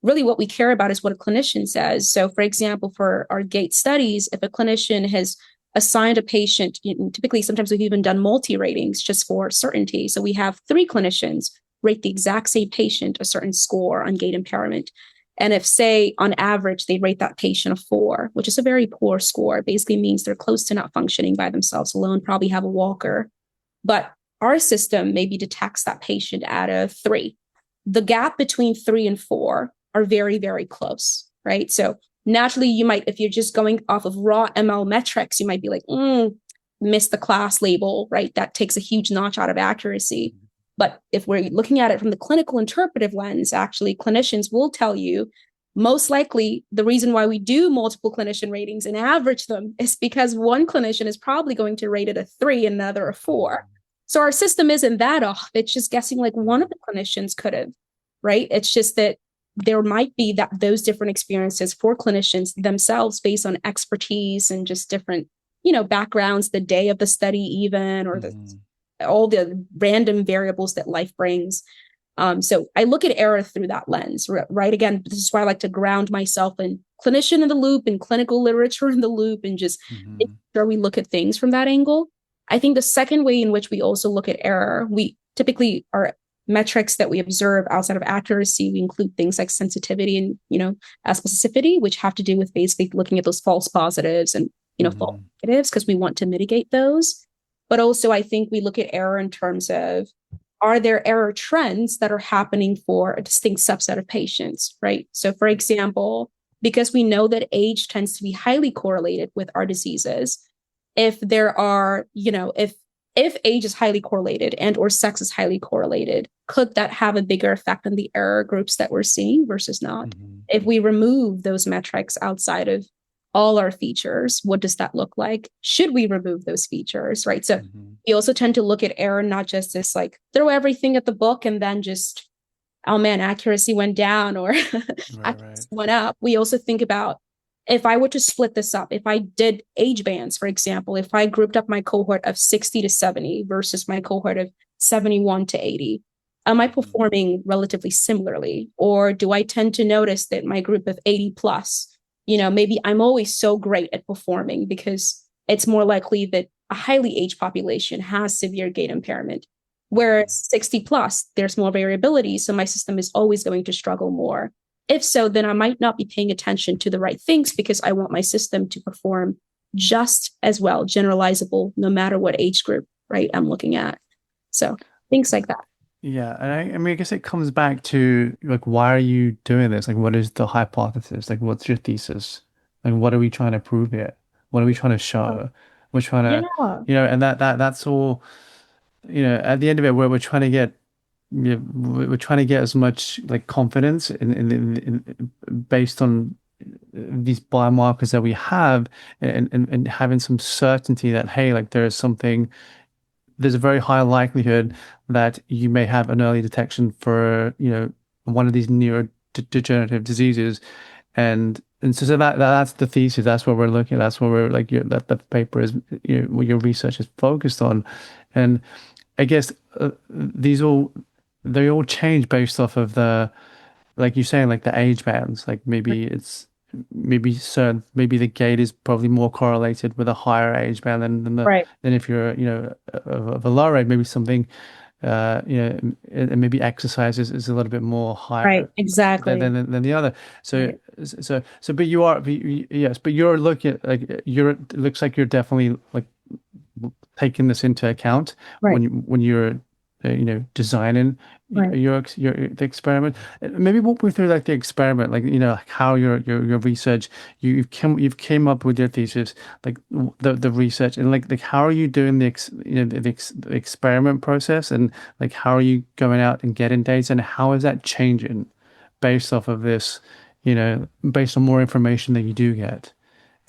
really, what we care about is what a clinician says. So, for example, for our GATE studies, if a clinician has assigned a patient, typically sometimes we've even done multi-ratings just for certainty. So we have 3 clinicians rate the exact same patient a certain score on gait impairment. And if, say, on average, they rate that patient a 4, which is a very poor score, it basically means they're close to not functioning by themselves alone, probably have a walker. But our system maybe detects that patient at a 3. The gap between 3 and 4 are very, very close, right? So naturally, you might, if you're just going off of raw ML metrics, you might be like, miss the class label, right? That takes a huge notch out of accuracy. But if we're looking at it from the clinical interpretive lens, actually, clinicians will tell you most likely the reason why we do multiple clinician ratings and average them is because one clinician is probably going to rate it a 3 and another a 4. So our system isn't that off. It's just guessing like one of the clinicians could have, right? It's just that there might be those different experiences for clinicians themselves based on expertise and just different, backgrounds, the day of the study even, or all the random variables that life brings. So I look at error through that lens, right? Again, this is why I like to ground myself in clinician in the loop and clinical literature in the loop, and just make sure we look at things from that angle. I think the second way in which we also look at error, we typically are metrics that we observe outside of accuracy. We include things like sensitivity and, specificity, which have to do with basically looking at those false positives and, false negatives, because we want to mitigate those. But also, I think we look at error in terms of, are there error trends that are happening for a distinct subset of patients, right? So, for example, because we know that age tends to be highly correlated with our diseases, if there are, if age is highly correlated and or sex is highly correlated, could that have a bigger effect on the error groups that we're seeing versus not? If we remove those metrics outside of all our features, what does that look like? Should we remove those features, right? So we also tend to look at error not just as like throw everything at the book and then just, oh man, accuracy went down or accuracy went up. We also think about, if I were to split this up, if I did age bands, for example, if I grouped up my cohort of 60 to 70 versus my cohort of 71 to 80, am I performing relatively similarly? Or do I tend to notice that my group of 80 plus, maybe I'm always so great at performing because it's more likely that a highly aged population has severe gait impairment. Whereas 60 plus, there's more variability. So my system is always going to struggle more. If so, then I might not be paying attention to the right things because I want my system to perform just as well, generalizable, no matter what age group, right, I'm looking at. So things like that. Yeah, and I mean, I guess it comes back to like, why are you doing this? Like, what is the hypothesis? Like, what's your thesis? Like, what are we trying to prove here? What are we trying to show? We're trying to, Yeah. and that's all, at the end of it, we're trying to get, we're trying to get as much like confidence in based on these biomarkers that we have, and having some certainty that, hey, like there's a very high likelihood that you may have an early detection for, one of these neurodegenerative diseases. And so that's the thesis. That's what we're looking at. That's what we're like, that paper is, what your research is focused on. And I guess they all change based off of like you're saying, like the age bands. Like maybe it's maybe maybe the gait is probably more correlated with a higher age band Right. than if you're, of a lower age, maybe something, and maybe exercise is a little bit more Right. higher Exactly. than the other. So Right. but yes, but you're looking at, like, it looks like you're definitely like taking this into account Right. when you're designing Right. the experiment. Maybe walk me through, like, the experiment, like, like how your research, you've came up with your thesis, like the research, and like how are you doing the experiment process, and like how are you going out and getting data, and how is that changing based off of this, based on more information that you do get,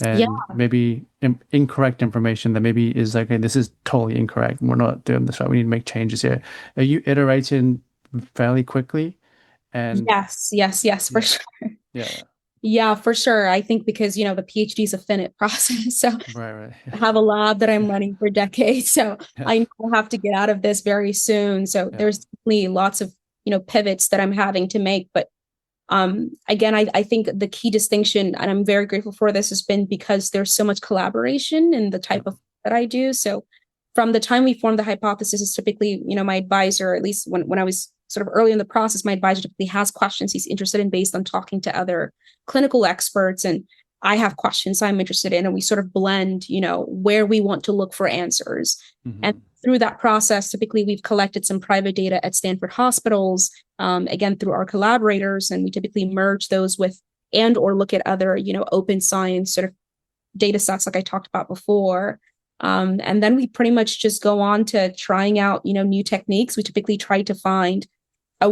Yeah. and maybe incorrect information that maybe is like, hey, this is totally incorrect. We're not doing this right. We need to make changes here. Are you iterating fairly quickly? And Yes. Yes. Yes. For yeah, sure. yeah, Yeah, for sure. I think because, the PhD is a finite process. So right, right, I have a lab that I'm running for decades. So yeah, I know I have to get out of this very soon. So yeah, there's definitely lots of, pivots that I'm having to make. But again, I think the key distinction, and I'm very grateful for this, has been because there's so much collaboration in the yeah, type of that I do. So from the time we form the hypothesis is typically, my advisor, at least when I was sort of early in the process, my advisor typically has questions he's interested in based on talking to other clinical experts. And I have questions I'm interested in, and we sort of blend, where we want to look for answers. And hmm, through that process, typically we've collected some private data at Stanford hospitals, again, through our collaborators, and we typically merge those with or look at other, open science sort of data sets like I talked about before. And then we pretty much just go on to trying out, new techniques. We typically try to find a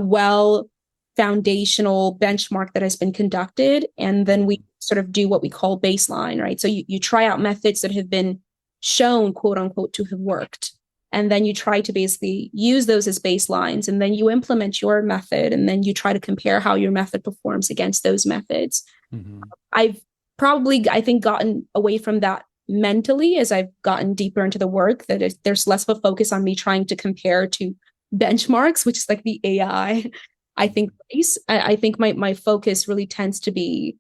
foundational benchmark that has been conducted. And then we sort of do what we call baseline, right? So you try out methods that have been shown, quote unquote, to have worked. And then you try to basically use those as baselines. And then you implement your method. And then you try to compare how your method performs against those methods. hmm, I've probably, I think, gotten away from that mentally as I've gotten deeper into the work, that there's less of a focus on me trying to compare to benchmarks, which is like the AI. I think I think my focus really tends to be,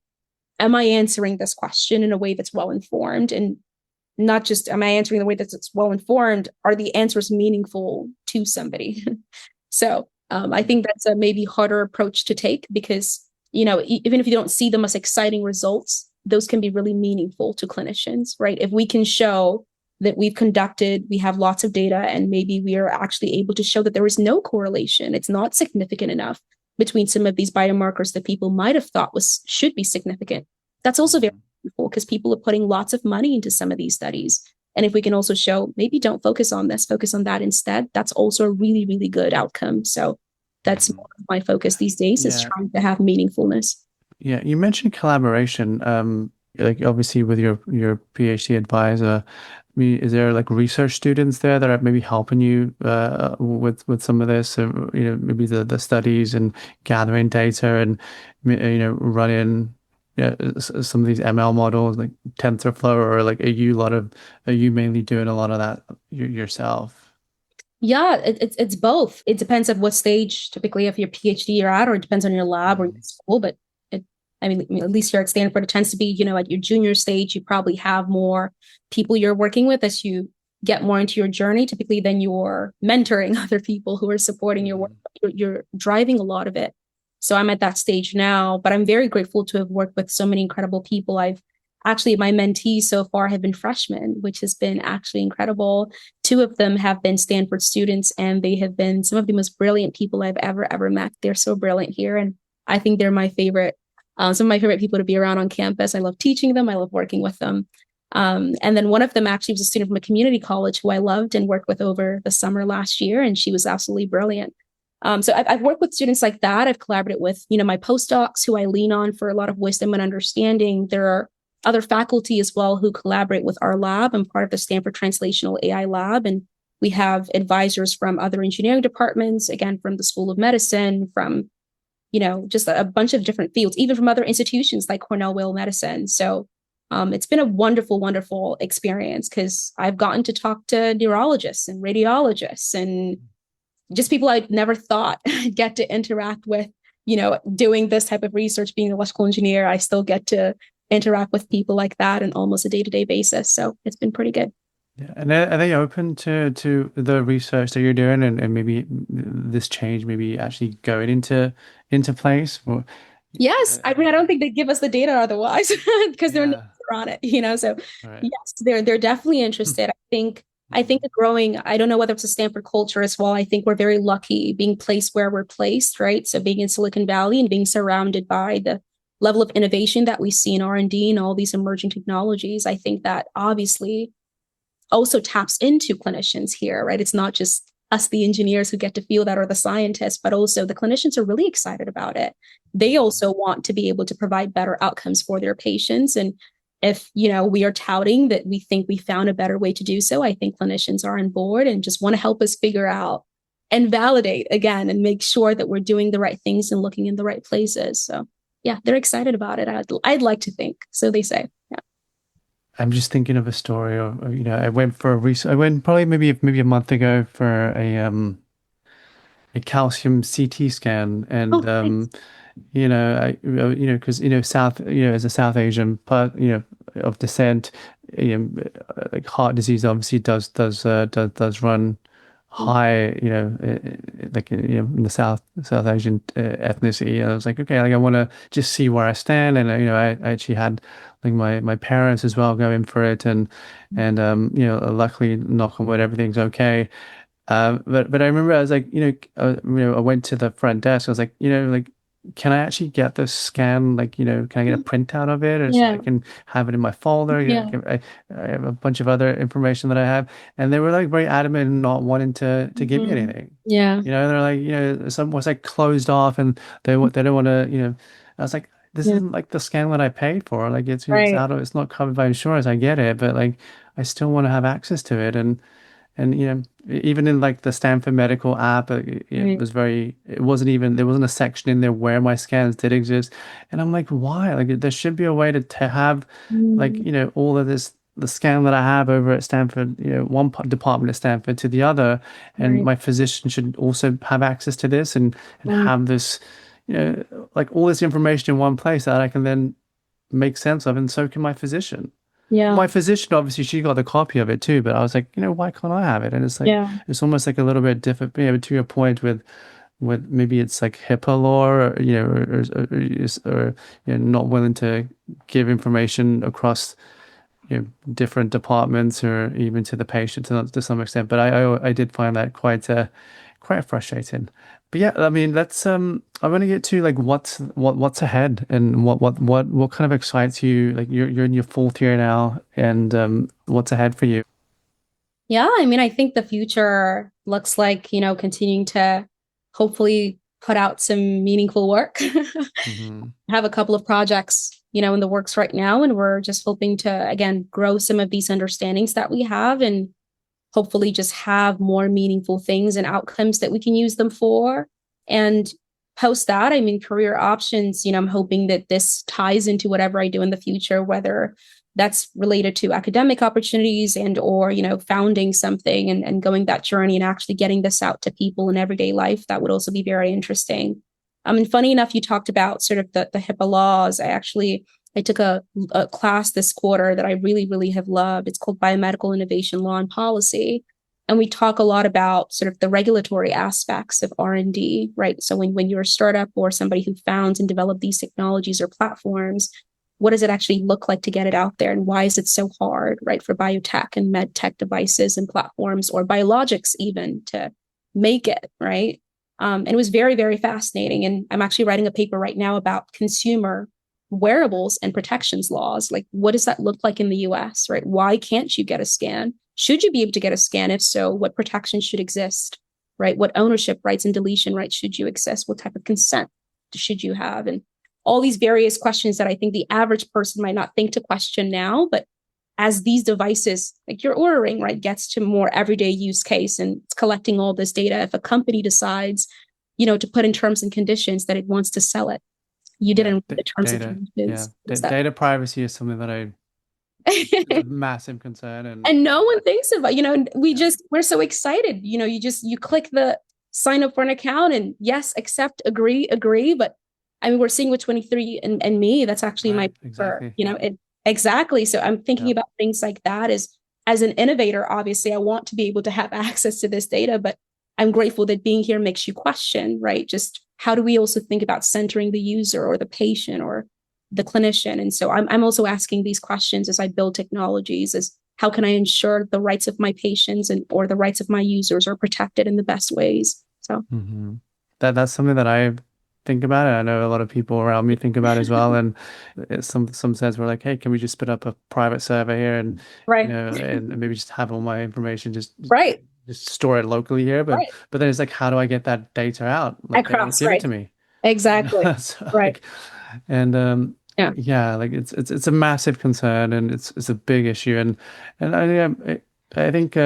am I answering this question in a way that's well informed? And not just am I answering in a way that's well informed, are the answers meaningful to somebody? So I think that's a maybe harder approach to take because, even if you don't see them as exciting results, those can be really meaningful to clinicians, right? If we can show that we have lots of data, and maybe we are actually able to show that there is no correlation, it's not significant enough between some of these biomarkers that people might have thought should be significant. That's also very meaningful because people are putting lots of money into some of these studies. And if we can also show, maybe don't focus on this, focus on that instead, that's also a really, really good outcome. So that's more of my focus these days, is yeah, trying to have meaningfulness. yeah. You mentioned collaboration, like obviously with your PhD advisor. I mean, is there like research students there that are maybe helping you with some of this, maybe the studies and gathering data and running, yeah, some of these ML models like TensorFlow, or like are you mainly doing a lot of that yourself? Yeah, it's both. It depends on what stage typically of your PhD you're at, or it depends on your lab or your Mhm. school. But I mean, at least here at Stanford, it tends to be, at your junior stage, you probably have more people you're working with as you get more into your journey. Typically, then you're mentoring other people who are supporting your work. Mhm. You're driving a lot of it. So I'm at that stage now, but I'm very grateful to have worked with so many incredible people. My mentees so far have been freshmen, which has been actually incredible. Two of them have been Stanford students, and they have been some of the most brilliant people I've ever met. They're so brilliant here. And I think they're my favorite, some of my favorite people to be around on campus. I love teaching them. I love working with them. And then one of them actually was a student from a community college who I loved and worked with over the summer last year, and she was absolutely brilliant. So I've worked with students like that. I've collaborated with, my postdocs who I lean on for a lot of wisdom and understanding. There are other faculty as well who collaborate with our lab. I'm part of the Stanford Translational AI Lab, and we have advisors from other engineering departments, again, from the School of Medicine, from, just a bunch of different fields, even from other institutions like Cornell Whale Medicine. So it's been a wonderful, wonderful experience because I've gotten to talk to neurologists and radiologists and just people I'd never thought I'd get to interact with doing this type of research, being an electrical engineer, I still get to interact with people like that on almost a day-to-day basis. So it's been pretty good. Yeah. And are they open to the research that you're doing, and maybe this change maybe actually going into place? Or, Yes, I mean, I don't think they give us the data otherwise because they're yeah. on it, So Right. yes, they're definitely interested. I think the growing, I don't know whether it's a Stanford culture as well. I think we're very lucky being placed where we're placed, right? So being in Silicon Valley and being surrounded by the level of innovation that we see in R&D and all these emerging technologies, I think that obviously also taps into clinicians here, right? It's not just us, the engineers, who get to feel that, or the scientists, but also the clinicians are really excited about it. They also want to be able to provide better outcomes for their patients. And if, we are touting that we think we found a better way to do so, I think clinicians are on board and just want to help us figure out and validate again and make sure that we're doing the right things and looking in the right places. So yeah, they're excited about it. I'd like to think. So they say. Yeah. I'm just thinking of a story of, I went for a I went probably maybe a month ago for a calcium CT scan, and Oh, thanks. because South, as a South Asian, but of descent, like heart disease obviously does run high, in the South Asian ethnicity. And I was like, okay, like I want to just see where I stand, and I actually had like my parents as well go in for it, and luckily, knock on wood, everything's okay. But I remember I was like, I went to the front desk. I was like, like, can I actually get this scan? Like, can I get a printout of it, or so I Yeah. can have it in my folder? Yeah. I have a bunch of other information that I have, and they were like very adamant in not wanting to give me Mhm. anything. Yeah. They're like, some was like closed off, and they don't want to, I was like, this Yeah. isn't like the scan that I paid for. Like, Right. it's not covered by insurance. I get it, but like, I still want to have access to it, and even in like the Stanford Medical app, Right. it wasn't even, there wasn't a section in there where my scans did exist. And I'm like, why? Like, there should be a way to have like, Mm, all of this, the scan that I have over at Stanford, one department at Stanford to the other, and right. my physician should also have access to this, and Right. have this, like all this information in one place that I can then make sense of, and so can my physician. Yeah. My physician, obviously, she got the copy of it too, but I was like, why can't I have it? And it's like, Yeah. it's almost like a little bit different, to your point with maybe it's like HIPAA law, or, not willing to give information across, different departments, or even to the patient to some extent. But I did find that quite frustrating. But yeah, I mean, let's I want to get to like what's ahead, and what kind of excites you. Like, you're in your fourth year now, and what's ahead for you? Yeah. I mean, I think the future looks like, continuing to hopefully put out some meaningful work. Hmm. Have a couple of projects, in the works right now. And we're just hoping to, again, grow some of these understandings that we have and hopefully just have more meaningful things and outcomes that we can use them for. And post that, I mean, career options, I'm hoping that this ties into whatever I do in the future, whether that's related to academic opportunities and or, founding something and going that journey and actually getting this out to people in everyday life. That would also be very interesting. And funny enough, you talked about sort of the HIPAA laws. I took a class this quarter that I really, really have loved. It's called Biomedical Innovation Law and Policy. And we talk a lot about sort of the regulatory aspects of R&D, right? So when you're a startup or somebody who founds and develop these technologies or platforms, what does it actually look like to get it out there? And why is it so hard, right, for biotech and med tech devices and platforms or biologics even to make it, right? And it was very, very fascinating. And I'm actually writing a paper right now about consumer wearables and protections laws. Like, what does that look like in the US, right? Why can't you get a scan? Should you be able to get a scan? If so, what protections should exist, right? What ownership rights and deletion rights should you exist? What type of consent should you have? And all these various questions that I think the average person might not think to question now, but as these devices, like you're ordering, right, gets to more everyday use case and it's collecting all this data. If a company decides, to put in terms and conditions that it wants to sell it, you Yeah, didn't read the terms and data. Yeah, conditions. data privacy is something that it's a massive concern, and And no one thinks about, we're so excited, you click sign up for an account and yes, accept, agree. But I mean, we're seeing with 23 and me, that's actually my, exactly. Exactly. So I'm thinking Yeah. about things like that as an innovator. Obviously, I want to be able to have access to this data, but I'm grateful that being here makes you question, right? Just how do we also think about centering the user or the patient or the clinician? And so I'm also asking these questions as I build technologies, as how can I ensure the rights of my patients or the rights of my users are protected in the best ways? So that's something that I think about, and I know a lot of people around me think about as well. And some sense we're like, hey, can we just spin up a private server here and right, and maybe just have all my information just right, store it locally here? But right, then it's like, how do I get that data out? Like they won't across, give it right, to me. exactly, So, right, and yeah, yeah, like it's a massive concern, and it's a big issue, and I think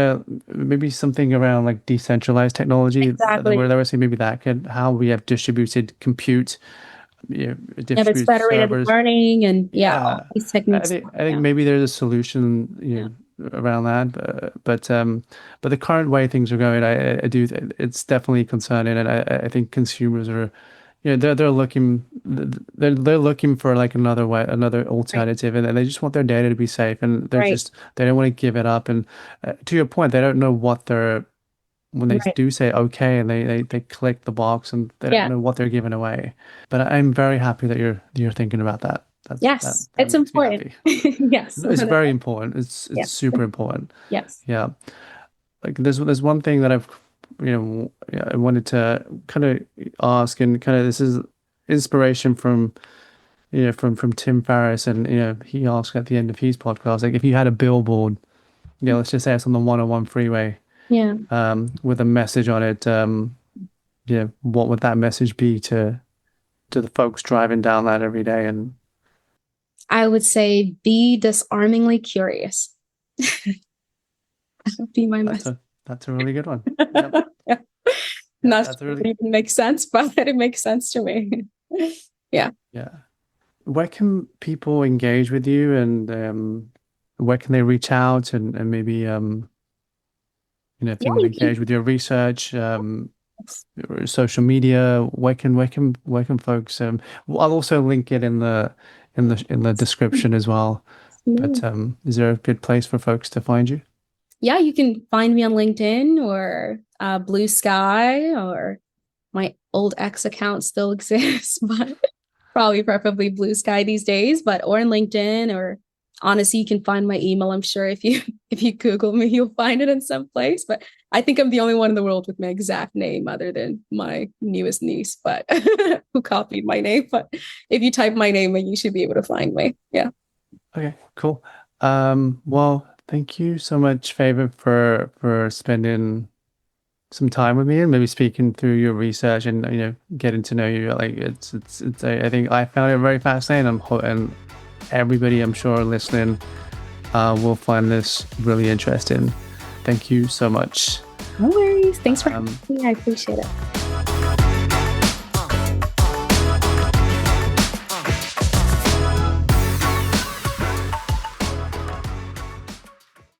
maybe something around like decentralized technology, exactly. where they were saying maybe that could, how we have distributed compute, Yeah, there's distributed federated servers. learning and all Yeah, these techniques. I think Yeah, maybe there's a solution, yeah, around that, but the current way things are going, I do, it's definitely concerning, and I think consumers are, they're looking, they're looking for like another way, another right, alternative, and they just want their data to be safe, and right, they don't want to give it up, and to your point, they don't know what they're, when they right. do say okay, and they click the box, and they don't Yeah. know what they're giving away. But I'm very happy that you're thinking about that. Yes, That it's makes me important. happy. Yes. No, it's very important. It's Yeah. super important. Yes. Yeah. Like there's one thing that I've, yeah, I wanted to kind of ask, and kind of this is inspiration from, from Tim Ferriss, and he asked at the end of his podcast, like if you had a billboard, let's just say it's on the 101 freeway, Yeah. with a message on it, what would that message be to the folks driving down that every day? And I would say be disarmingly curious. That would be my that's message. a really good one. Yep. Yeah. Yeah, Not that's a sure if really, it even makes sense, but it makes sense to me. Yeah. yeah. Where can people engage with you, and where can they reach out, and maybe if they Yeah, want to you can. engage with your research, or social media, where can folks, I'll also link it in the in the description as well. But is there a good place for folks to find you? Yeah, you can find me on LinkedIn or Blue Sky, or my old X account still exists, but probably preferably Blue Sky these days, but or in LinkedIn, or honestly, you can find my email. I'm sure if you if you Google me, you'll find it in some place. But I think I'm the only one in the world with my exact name other than my newest niece, but who copied my name. But if you type my name in, you should be able to find me. Yeah. Okay, cool. Well, thank you so much, Favour, for spending some time with me, and maybe speaking through your research, and getting to know you. Like I think I found it very fascinating, and everybody, I'm sure, listening will find this really interesting. Thank you so much. No worries. Thanks for having me. I appreciate it.